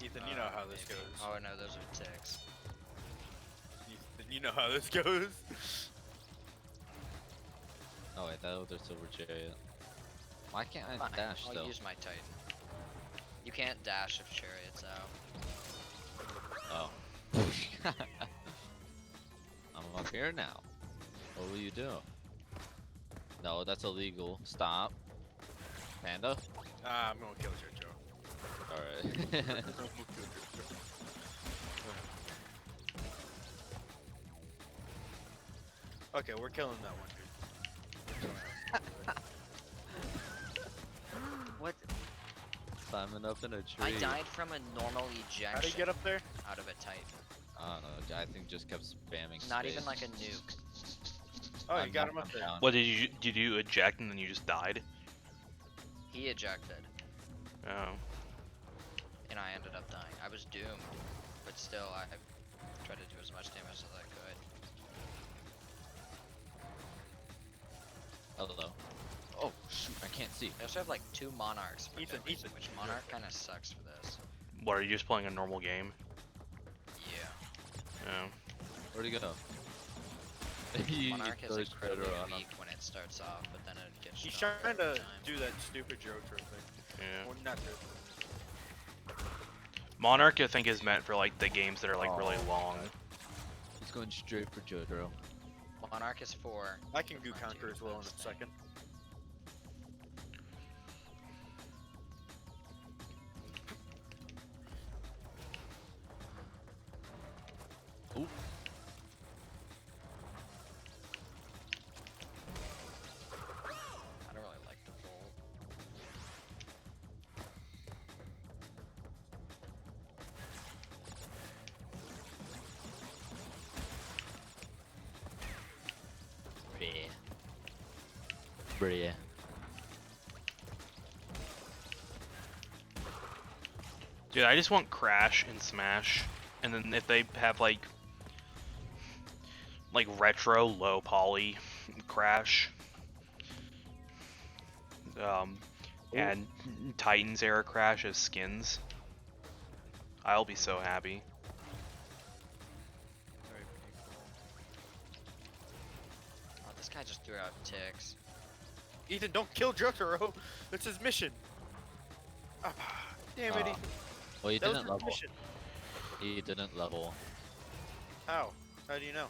Ethan, you know how this Maybe. goes. Oh no, those are ticks. Ethan, you know how this goes. Oh wait, that other silver chariot. Why can't I Fine, dash I'll though? use my Titan. You can't dash if Chariot's out. Oh. I'm up here now. What will you do? No, that's illegal. Stop. Panda? I'm gonna kill Jojo. Alright. I'm gonna kill Jojo. Okay, we're killing that one, dude. What? Climbing up in a tree. I died from a normal ejection How do you get up there? out of a Titan. I don't know. I think just kept spamming. Not space. even like a nuke. Oh, you I'm got him knocking up there. down. What did you eject and then you just died? He ejected, Oh. and I ended up dying. I was doomed, but still, I tried to do as much damage as I could. Hello. Oh shoot! I can't see. They also have like 2 monarchs, for Ethan, some reason, Ethan. which monarch kind of sucks for this. What, are you just playing a normal game? Yeah. Oh. Where'd he go? He Monarch is goes incredibly further on him. weak when it starts off, but then it gets He's stronger trying over to time. do that stupid Jotaro thing. Yeah. Well, not good. Monarch, I think, is meant for like the games that are like really Oh, long. He's going straight for Jotaro. Monarch is for. I can the do frontier counter as well in a defense thing. second. Ooh. I don't really like the bolt. Bria. Dude, I just want Crash and Smash, and then if they have like retro low poly Crash, and Titans era Crash as skins, I'll be so happy. Very cool. Oh, this guy just threw out ticks. Ethan, don't kill Jotaro. That's his mission. Ah, damn it, Ah, Ethan. Well, he That was didn't his level. mission. He didn't level. How? How do you know?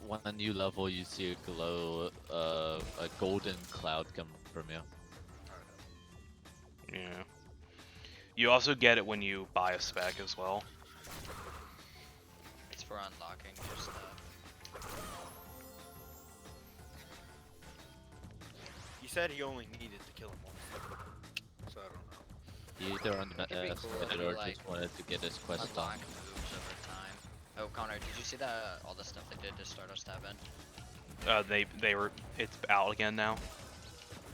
When you level, you see a glow, a golden cloud come from you. Yeah. You also get it when you buy a spec as well. It's for unlocking new stuff. He said he only needed to kill him once. So I don't know. He either It'd be cool if underestimated you, or like, just wanted to get his quest Unlock done. moves over time. Oh, Connor, did you see that all the stuff they did to Stardust Heaven? It's out again now.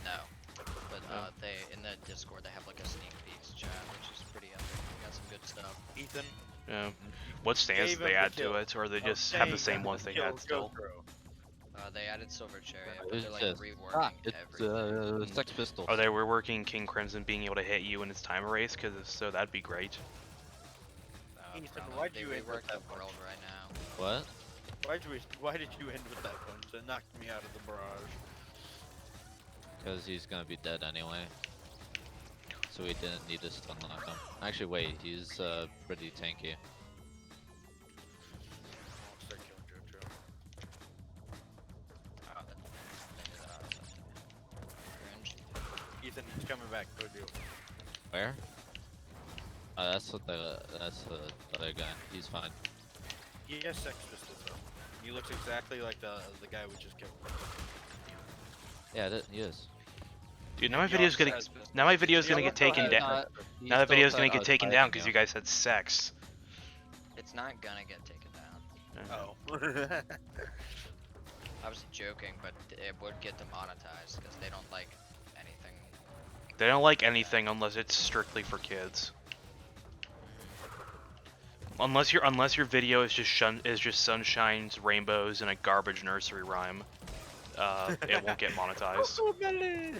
No. But they in the Discord they have like a sneak peeks chat, which is pretty epic. They got some good stuff. Ethan. Yeah. What stands Gave do they him the add to kill. it, or they I'm just have the saying same that ones they kill had still? Jotaro. They added Silver Chariot, but It's they're like just- reworking It's everything. Sex Pistols. Are they reworking King Crimson being able to hit you in its time erase? Because if so, that'd be great. Ethan, Probably. why'd They you end with reworked the that world right now. What? Why did you end with that punch that knocked me out of the barrage? Because he's gonna be dead anyway. So we didn't need to stun lock him. Actually, wait, he's pretty tanky. I'll start killing Jotaro. Oh, they did that. Cringe. Ethan, he's coming back. Go do it. Where? That's the other guy. He's fine. He has Sex Pistols though. He looks exactly like the guy we just killed. Yeah, he is. Dude, now my He video's also gonna has- gonna get taken down. Now the video's gonna get taken down because you guys had sex. It's not gonna get taken down. Oh. I was joking, but it would get demonetized because they don't like anything. They don't like anything unless it's strictly for kids. Unless your video is just sunshines, rainbows, and a garbage nursery rhyme, it won't get monetized. Coco Melon!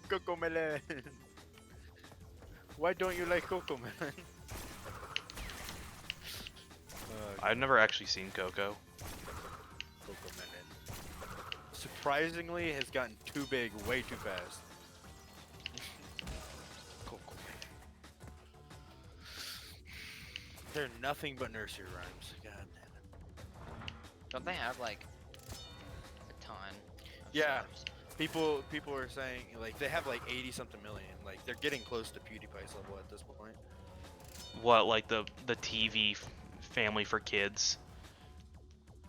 Coco Melon! Why don't you like Coco Melon? I've never actually seen Coco. Coco Melon. Surprisingly, has gotten too big way too fast. Coco Melon. They're nothing but nursery rhymes. God damn it. Don't they have like a ton? Of Yeah. subs? People are saying like they have like 80 something million. Like they're getting close to PewDiePie's level at this point. What, like the TV family for kids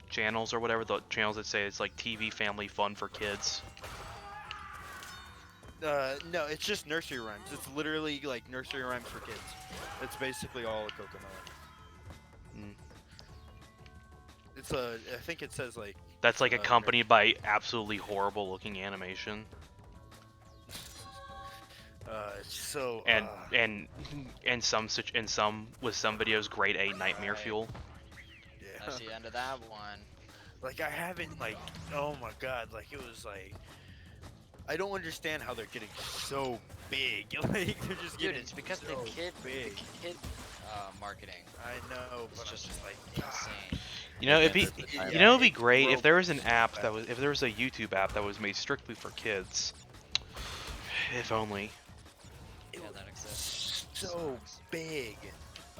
channels or whatever, the channels that say it's like TV family fun for kids. No, it's just nursery rhymes. It's literally like nursery rhymes for kids. It's basically all of Cocomelon. Mm. It's I think it says like. That's like Uh, accompanied by absolutely horrible looking animation. It's so. And some with some videos grade A nightmare Right. fuel. Yeah. That's the end of that one. Like I haven't like. Oh my god! Like it was like. I don't understand how they're getting so big. Like they're just Dude, getting it's because so the kid marketing I know, is but I'm just just like insane. You know, it'd be Yeah, you know it'd be it great if broke there was an so app bad. that was if there was a YouTube app that was made strictly for kids. If only. It Yeah, was that exists. so Sucks. big.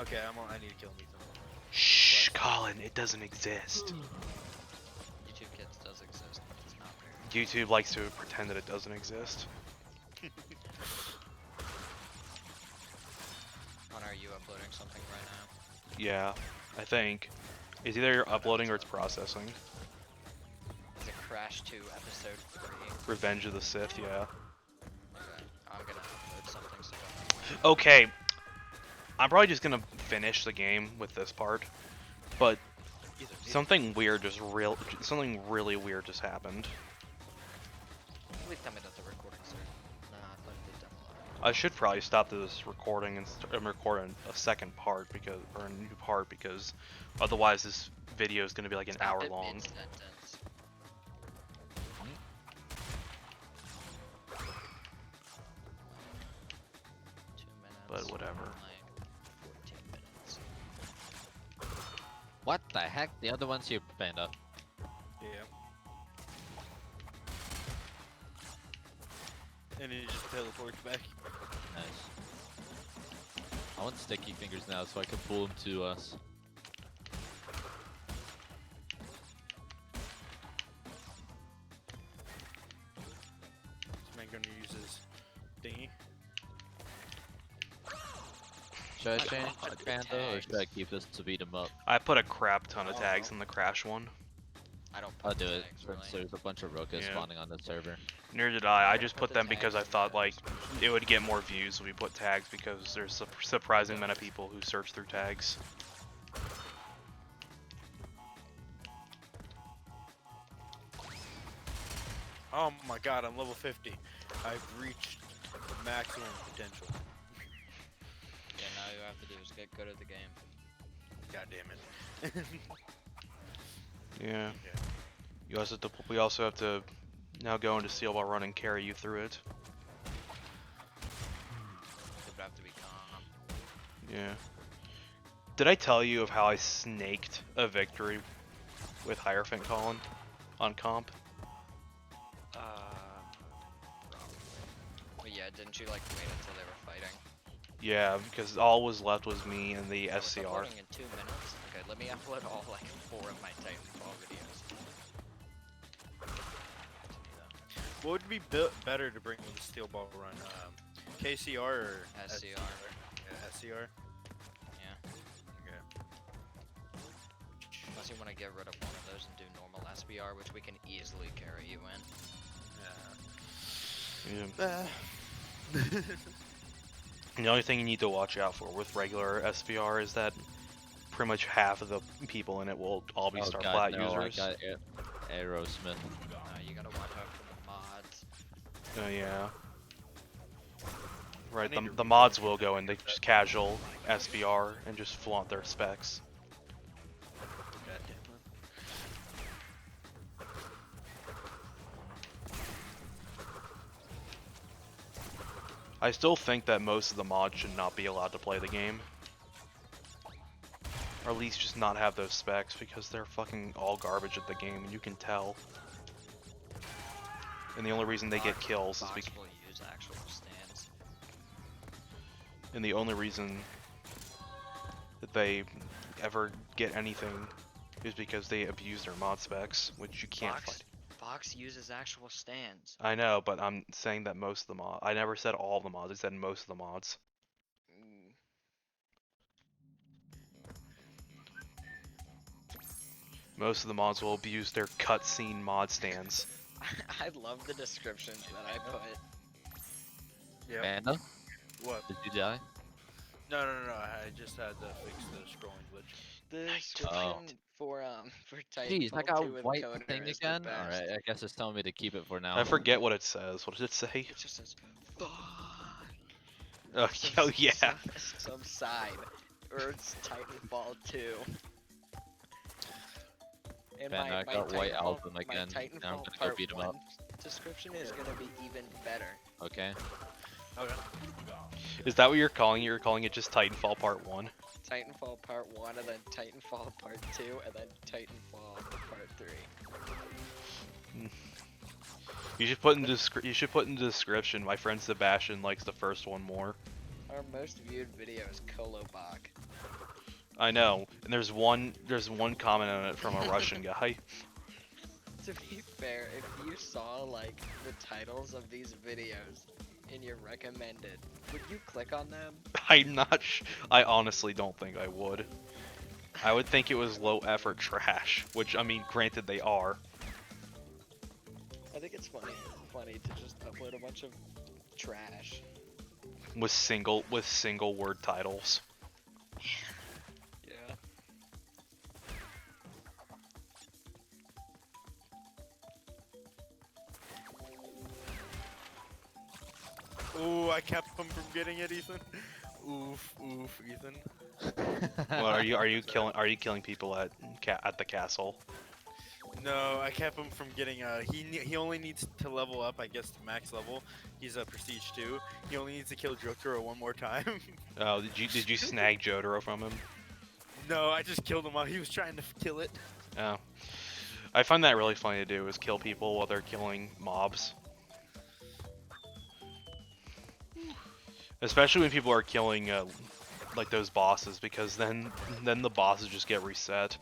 Okay, I need to kill me. Shh, Colin, it doesn't exist. YouTube Kids does exist, but it's not very. YouTube likes to pretend that it doesn't exist. Connor, are you uploading something right now? Yeah, I think. It's either you're uploading or it's processing. Is it Crash 2 episode 3? Revenge of the Sith, yeah. Okay, I'm gonna upload something soon. Okay, I'm probably just gonna finish the game with this part, but something really weird just happened. Please tell me that the recording's there. Nah, I thought it did demo. I should probably stop this recording and record a second part or a new part because otherwise this video is gonna be like an hour long. Mid-sentence. 2 minutes. But whatever. Like 14 minutes. What the heck? The other one's here, Panda. Yeah. And he just teleports back. Nice. I want sticky fingers now so I can pull him to us. This man gonna use his thingy. Should I change put to the Panda or tags. should I keep this to beat him up? I put a crap ton of tags in the Crash one. I don't I'll put do the it tags, since really. there's a bunch of rokas Yeah. spawning on the server. Neither did I. I Yeah, just put put the them because I tags in thought there. like it would get more views if we put tags because there's a surprising amount of people who search through tags. Oh my god, I'm level 50. I've reached maximum potential. Yeah, now all you have to do is get good at the game. God damn it. Yeah. We also have to now go into Seal while Run and carry you through it. You would have to be calm. Yeah. Did I tell you of how I snaked a victory with Hierophant Colin on comp? But yeah, didn't you like wait until they were fighting? Yeah, because all was left was me and the I was SCR. uploading in 2 minutes. Okay, let me upload all like 4 of my Titanfall videos. What would be better to bring with the steel ball run? KCR or SCR. Yeah, SCR. Yeah. Okay. Unless you want to get rid of one of those and do normal SBR, which we can easily carry you in. Yeah. The only thing you need to watch out for with regular SVR is that pretty much half of the people in it will all be Oh Star god, Plat no, users. I got Aerosmith. You gotta watch out for the mods. Yeah. Right, I need to the read mods that. will go in, they just casual SVR and just flaunt their specs. God damn it. I still think that most of the mods should not be allowed to play the game. Or at least just not have those specs because they're fucking all garbage at the game and you can tell. And the only reason they get kills is Box because will use actual stands. and the only reason that they ever get anything is because they abuse their mod specs, which you can't fight. Box uses actual stands. I know, but I'm saying that most of the mods. I never said all the mods. I said most of the mods. Mm. Most of the mods will abuse their cutscene mod stands. I love the descriptions that I put. Yep. Panda, What? did you die? No. I just had to fix the scrolling glitch. The Night. description for Jeez, I Titanfall got 2 a with white Coder thing is the again? best. Alright, I guess it's telling me to keep it for now. I forget what it says. What does it say? It just says, fuck. Oh, oh yeah. Some side. Earth's Titanfall 2. And Man, I got White Album again. My Now I'm Titanfall gonna go Part beat him 1 up. description is gonna be even better. Okay. Okay. Is that what you're calling it? You're calling it just Titanfall Part 1? Titanfall Part 1 and then Titanfall Part 2 and then Titanfall Part 3. You should put in the description. My friend Sebastian likes the first one more. Our most viewed video is Kolobach. I know, and there's one comment on it from a Russian guy. To be fair, if you saw like the titles of these videos in your recommended, would you click on them? I'm not. I honestly don't think I would. I would think it was low effort trash, which I mean, granted they are. I think it's funny to just upload a bunch of trash. With single word titles. Yeah. Ooh, I kept him from getting it, Ethan. Oof, Ethan. Well, are you killing people at the castle? No, I kept him from getting. He only needs to level up, I guess, to max level. He's a prestige 2. He only needs to kill Jotaro one more time. Oh, did you snag Jotaro from him? No, I just killed him while he was trying to kill it. Oh, I find that really funny to do. Is kill people while they're killing mobs. Especially when people are killing like those bosses, because then the bosses just get reset.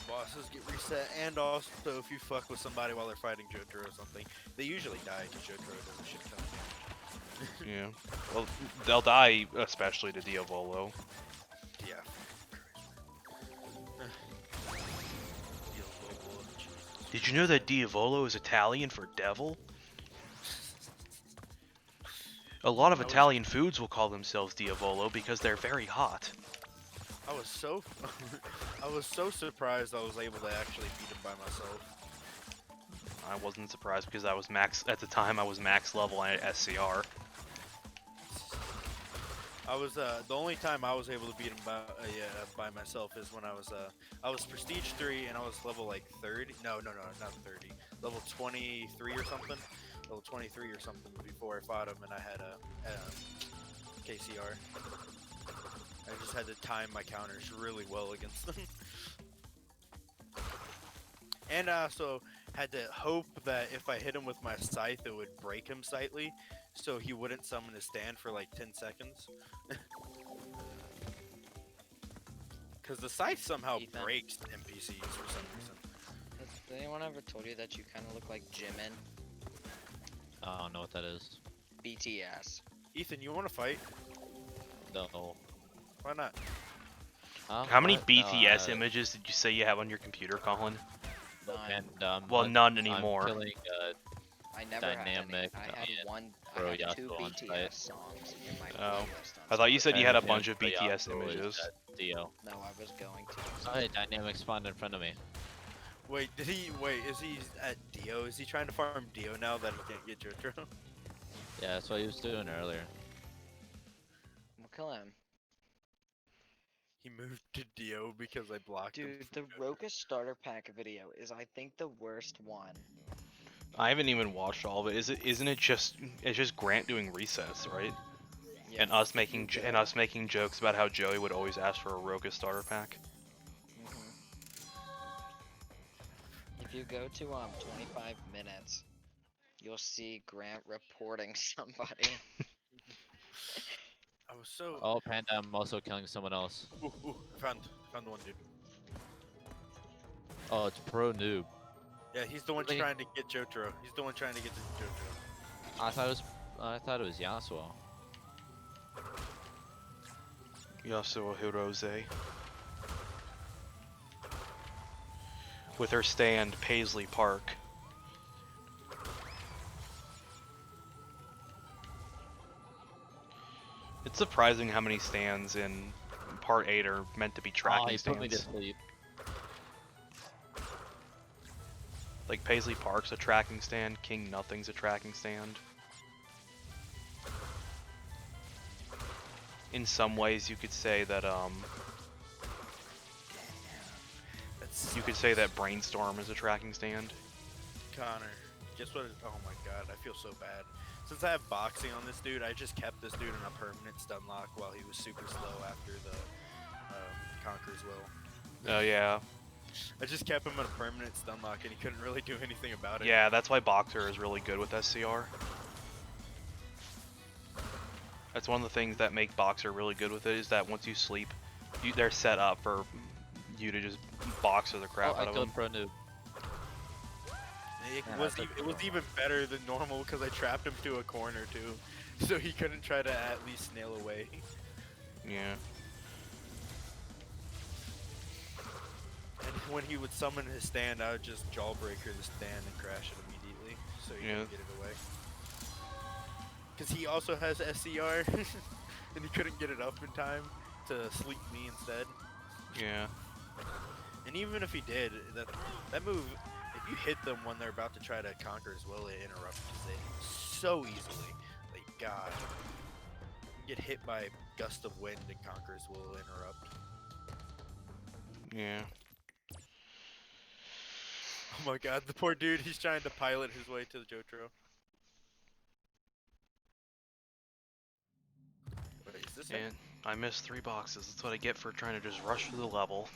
Bosses get reset, and also if you fuck with somebody while they're fighting Jotaro or something, they usually die because Jotaro does a shit ton of damage. Yeah. Well, they'll die, especially to Diavolo. Yeah. Did you know that Diavolo is Italian for devil? A lot of Italian foods will call themselves Diavolo because they're very hot. I was so surprised I was able to actually beat him by myself. I wasn't surprised because I was at the time I was max level at SCR. I was the only time I was able to beat him by myself is when I was prestige 3 and I was level like 30. No, not 30. Level 23 or something. Level 23 or something before I fought him, and I had a KCR. I just had to time my counters really well against them. And I also had to hope that if I hit him with my scythe, it would break him slightly, so he wouldn't summon his stand for like 10 seconds. Because the scythe somehow Ethan. breaks NPCs for some reason. Has anyone ever told you that you kind of look like Jimin? I don't know what that is. BTS. Ethan, you want to fight? No. Why not? How many What? BTS images did you say you have on your computer, Colin? None. And Well, none anymore. I'm killing, I never had any. Dynamic, I had yeah, I had Yasuo 2 on BTS site. songs in my Oh. playlist. I thought you said you had a and bunch of the BTS Yasuo is images. at Dio. No, I was going to. Oh, hey, Dynamic spawned in front of me. Wait, is he at Dio? Is he trying to farm Dio now that he can't get Jotaro? Yeah, that's what he was doing earlier. We'll kill him. He moved to Dio because I blocked him. Dude, the Roka starter pack video is, I think, the worst one. I haven't even watched all of it. Isn't it just Grant doing resets, right? Yeah. And us making jokes about how Joey would always ask for a Roka starter pack. If you go to 25 minutes, you'll see Grant reporting somebody. I was so. Oh, Panda, I'm also killing someone else. Ooh, found the one dude. Oh, it's Pro Noob. Yeah, he's the one Really? trying to get Jotaro. He's the one trying to get to Jotaro. I thought it was Yasuo. Yasuo Hirose. With her stand, Paisley Park. It's surprising how many stands in Part 8 are meant to be Oh, tracking he put me to stands. sleep. Like Paisley Park's a tracking stand, King Nothing's a tracking stand. In some ways, you could say that That's you could say that Brainstorm is a tracking stand. Connor. Guess what? Oh my god, I feel so bad. Since I have boxing on this dude, I just kept this dude in a permanent stun lock while he was super slow after the Conqueror's Will. Oh yeah, I just kept him in a permanent stun lock and he couldn't really do anything about it. yeah. That's why Boxer is really good with SCR. That's one of the things that make Boxer really good with it is that once you sleep, they're set up for you to just boxer the crap Oh, I out of killed them. pro noob. It Yeah, was that's it was even better than normal because I trapped him to a corner too, so he couldn't try to at least snail away. Yeah. And when he would summon his stand, I would just jawbreaker the stand and crash it immediately, so he Yeah. couldn't get it away. Because he also has SCR, and he couldn't get it up in time to sleep me instead. Yeah. And even if he did, that move, if you hit them when they're about to try to conquer his will, it interrupts it so easily. Like, God. Get hit by a gust of wind and conquerors will interrupt. Yeah. Oh my god, the poor dude, he's trying to pilot his way to the Jotaro. Wait, is this it? And I missed 3 boxes. That's what I get for trying to just rush through the level.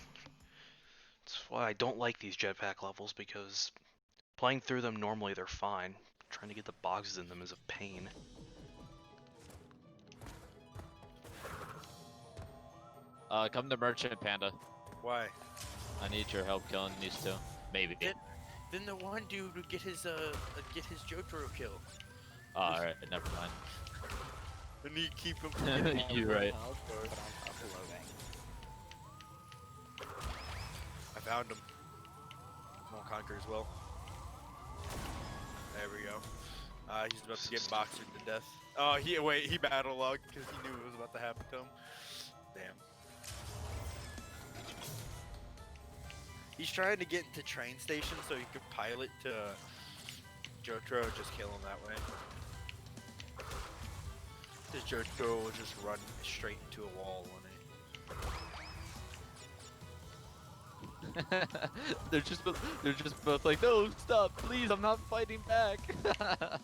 That's why I don't like these jetpack levels, because playing through them normally they're fine. Trying to get the boxes in them is a pain. Come to Merchant Panda. Why? I need your help killing these two. Maybe. Then the one dude would get his Jotaro kill. Oh, alright, never mind. And you keep him from getting You're right. I found him. Won't conquer as well. There we go. He's about to get boxed to death. Oh, he battle logged because he knew it was about to happen to him. Damn. He's trying to get into train station so he could pilot to Jotaro, just kill him that way. This Jotaro will just run straight into a wall when they're just both like, no, stop, please, I'm not fighting back. I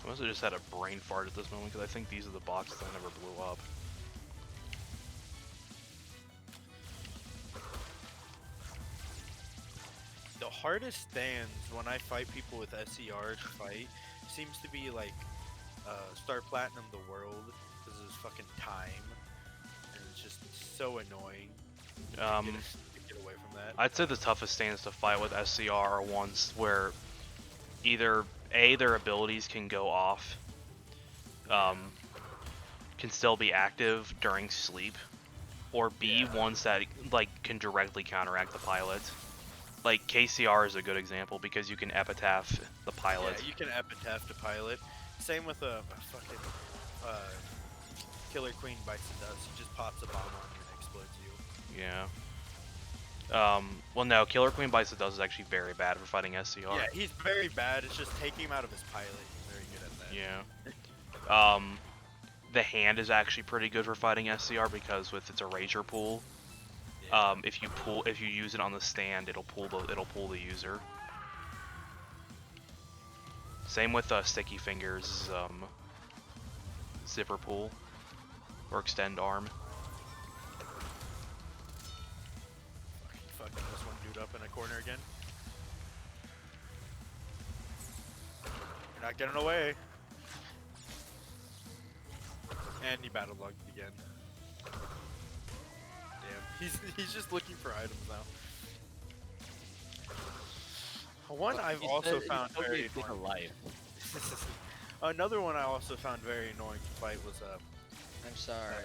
must have just had a brain fart at this moment, because I think these are the boxes that never blew up. The hardest stands when I fight people with SCR to fight seems to be like Star Platinum the World, because it's fucking time, and it's just so annoying to get away from that. I'd say the toughest stands to fight with SCR are ones where either A, their abilities can go off, can still be active during sleep, or B, ones that like can directly counteract the pilot. Like KCR is a good example because you can epitaph the pilot. Yeah, you can epitaph to pilot. Same with a fucking Killer Queen bites the dust. He just pops a bomb on you and explodes you. Yeah. Well, no, Killer Queen Bites the Dust is actually very bad for fighting SCR. Yeah, he's very bad. It's just taking him out of his pilot. He's very good at that. Yeah. The hand is actually pretty good for fighting SCR because with its erasure pool, if you use it on the stand, it'll pull the user. Same with Sticky Fingers, zipper pull or extend arm. Fucking this one dude up in a corner again. You're not getting away. And he battle logged again. Damn, he's just looking for items now. One I've also found very annoying. Life. Another one I also found very annoying to fight was I'm sorry.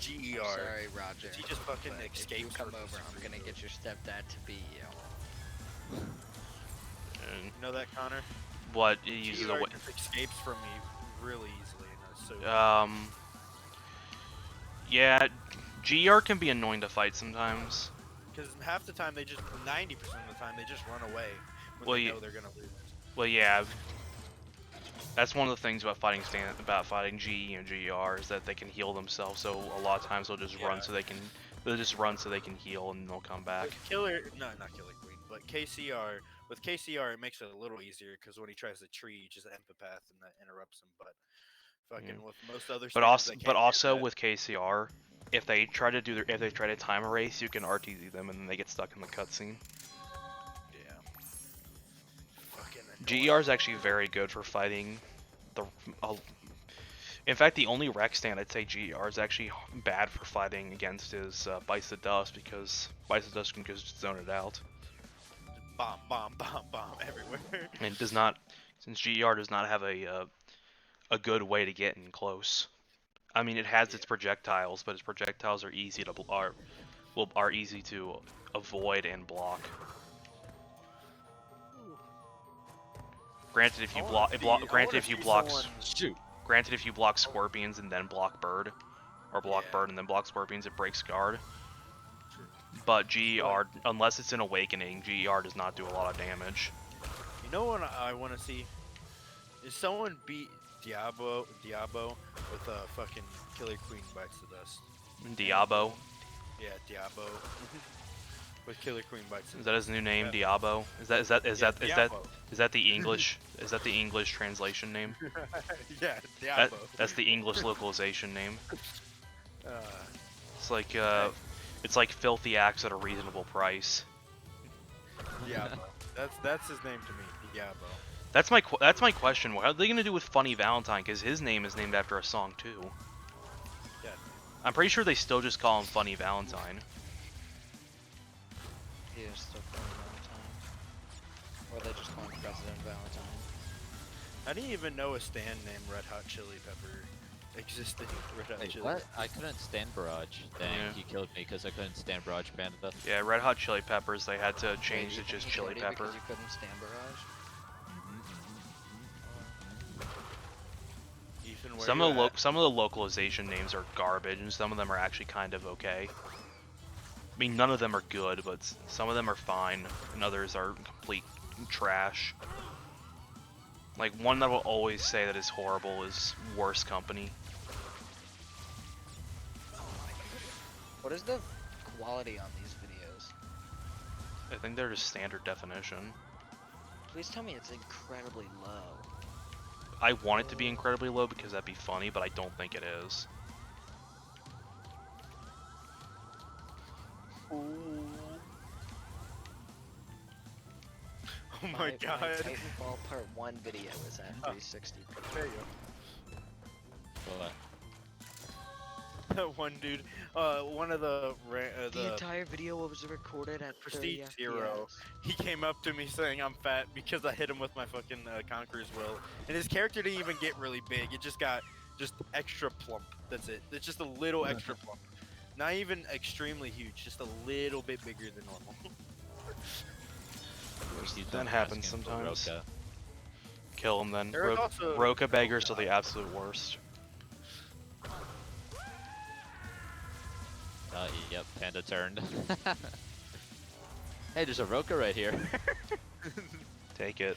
GER. I'm sorry, Roger. He just fucking but if escapes. you come for over, some I'm gonna reason. get your stepdad to beat you. And You know that, Connor? What it uses GR a just escapes from me really easily, and it's so. yeah, GR can be annoying to fight sometimes. Because half the time 90% of the time they just run away when Well, they yeah. know they're gonna lose. Well, yeah. That's one of the things about fighting G and GR is that they can heal themselves. So a lot of times they'll just run so they can heal and they'll come back. Not Killer Queen, but KCR. With KCR, it makes it a little easier because when he tries to tree, you just empath and that interrupts him. But fucking with most other stands, But also with KCR, if they try to time a race, you can RTZ them and then they get stuck in the cutscene. Yeah. Fucking GR is actually very good for fighting the. In fact, the only Rex stand I'd say GR is actually bad for fighting against is Bites the Dust, because Bites the Dust can just zone it out. Bomb, bomb, bomb, bomb everywhere. And does not, since GR does not have a good way to get in close. I mean, it has its projectiles, but its projectiles are easy to are easy to avoid and block. Granted, if you granted if you block Scorpions and then block Bird, or block Bird and then block Scorpions, it breaks guard. But GR, unless it's an Awakening, GR does not do a lot of damage. You know what I want to see? Is someone beat Diabo with a fucking Killer Queen Bites the Dust? Diabo? Yeah, Diabo. With Killer Queen Bites the Dust. Is that his new name, Diabo? Is that the English? Is that the English translation name? Yeah, Diabo. That's the English localization name. It's like Filthy Axe at a reasonable price. Diabo. That's his name to me, Diabo. That's my question. What are they gonna do with Funny Valentine? Because his name is named after a song too. Yeah. I'm pretty sure they still just call him Funny Valentine. He is still Funny Valentine. Or they just call him President Valentine. I didn't even know a stand named Red Hot Chili Pepper existed. Red Hot Chili What? Pepper. I couldn't stand Barrage. Dang, he killed me because I couldn't stand Barrage Panda. Yeah, Red Hot Chili Peppers, they had to change to just Chili Pepper. Because you couldn't stand Barrage? Ethan, Some of the localization names are garbage, and some of them are actually kind of okay. I mean, none of them are good, but some of them are fine, and others are complete trash. Like, one that will always say that is horrible is Worst Company. What is the quality on these videos? I think they're just standard definition. Please tell me it's incredibly low. I want it to be incredibly low because that'd be funny, but I don't think it is. Oh my god. My Titanfall Part 1 video is at 360p. There you What? go. That one dude, one of the entire video was recorded at Prestige 30 Zero. FPS. He came up to me saying I'm fat because I hit him with my fucking Conqueror's Will, and his character didn't even get really big. It just got extra plump. That's it. It's just a little extra plump. Not even extremely huge, just a little bit bigger than normal. That happens sometimes. Roka. Kill him then. There is also- Roka beggars are the absolute worst. Yep, Panda turned. Hey, there's a Roka right here. Take it.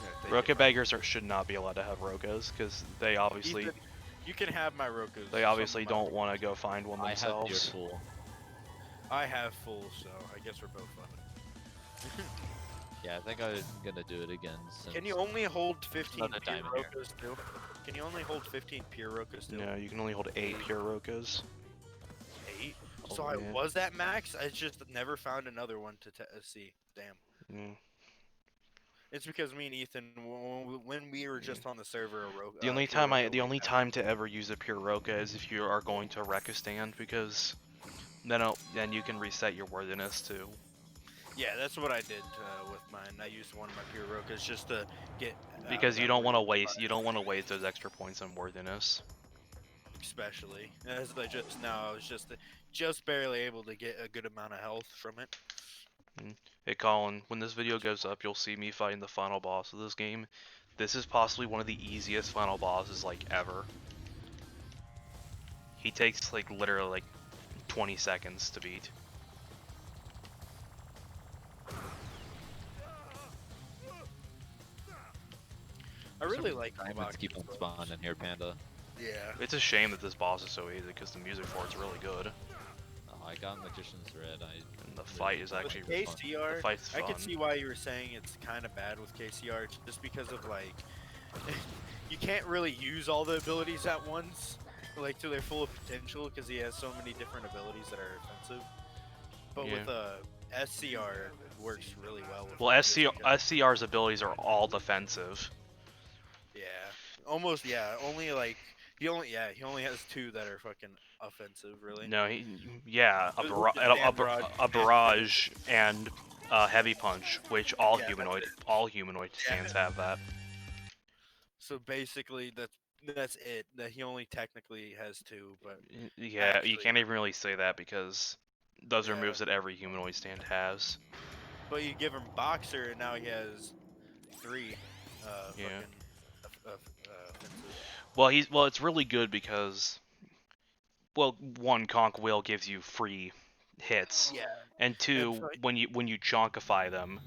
Yeah, take Roka it. beggars should not be allowed to have Rokas, because they obviously Ethan, you can have my Rokas. they obviously don't want to go find one I have your themselves. fool. I have full, so I guess we're both fun. Yeah, I think I'm gonna do it again. Since Can you only hold 15 Another pure time in here. Rokas still? Can you only hold 15 pure Rokas still? No, you can only hold 8 pure Rokas. 8? Oh, So I man. was at max, I just never found another one to see. Damn. Mm. It's because me and Ethan, when we were just on the server, The only time to ever use a pure Roka is if you are going to wreck a stand, because then you can reset your worthiness too. Yeah, that's what I did with mine. I used one of my pure Rokas just to get. Because you don't want to waste those extra points on worthiness. Especially as I just now, I was just barely able to get a good amount of health from it. Hey Colin, when this video goes up, you'll see me fighting the final boss of this game. This is possibly one of the easiest final bosses, like, ever. He takes, like, literally, like, 20 seconds to beat. I really like Diamonds keep on spawning here, Panda. Yeah. It's a shame that this boss is so easy, because the music for it's really good. Oh, I got Magician's Red. And the fight is actually With fun. KCR, The fight's I fun. can see why you were saying it's kind of bad with KCR, just because of like, you can't really use all the abilities at once, like to their full potential, because he has so many different abilities that are offensive. But Yeah. with SCR, it works really well. With Well, him just because- SCR's abilities are all defensive. Yeah, almost. Yeah, only like he only has two that are fucking offensive, really. No, a With the sand rod and- barrage and heavy punch, which all Yeah, humanoid stands have that. So basically, that's it. That he only technically has two, but Yeah, you actually- can't even really say that because those are Yeah. moves that every humanoid stand has. but you give him boxer, and now he has three. Yeah. Fucking offensive. Well, it's really good because, well, one, conch whale gives you free hits, Yeah. and two, It's like- when you chonkify them,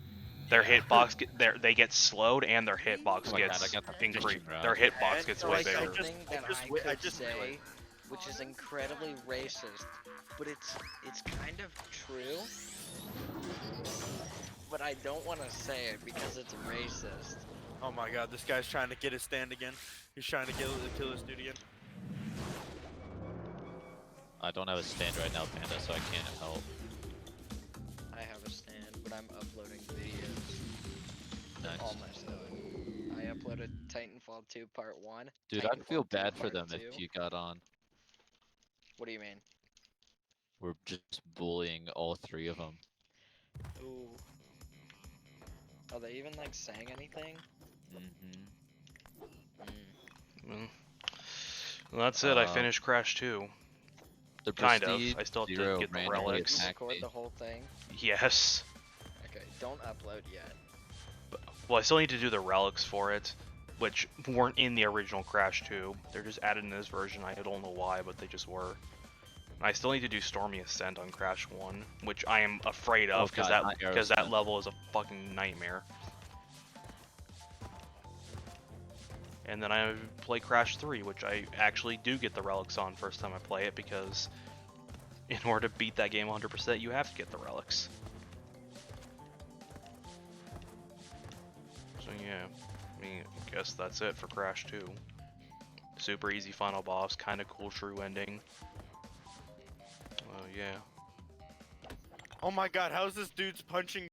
their hitbox they get slowed and their hitbox Oh my God, gets I got the increased. magician rod. Their hitbox And, gets like, way I bigger. just- Something that just I wi- I could just knew say, it. which is incredibly racist, but it's kind of true. But I don't want to say it because it's racist. Oh my god, this guy's trying to get his stand again. He's trying to kill his dude again. I don't have a stand right now, Panda, so I can't help. I have a stand, but I'm uploading videos. Nice. Almost done. I uploaded Titanfall 2 Part 1. Dude, I'd Titanfall feel 2 bad for Part them 2. if you got on. What do you mean? We're just bullying all three of them. Ooh. Are they even like saying anything? Mm-hmm. Mm. Well, that's it. I finished Crash 2. The Kind of. Prestige I still have to Zero get the randomly relics. Did you attacked record me. the whole thing? Yes. Okay, don't upload yet. Well, I still need to do the relics for it, which weren't in the original Crash 2. They're just added in this version. I don't know why, but they just were. I still need to do Stormy Ascent on Crash 1, which I am afraid Oh of because God, not that Aerosmith. level is a fucking nightmare. And then I play Crash 3, which I actually do get the relics on first time I play it because in order to beat that game 100%, you have to get the relics. So yeah, I mean, I guess that's it for Crash 2. Super easy final boss, kind of cool true ending. Yeah. Oh my god, how's this dude's punching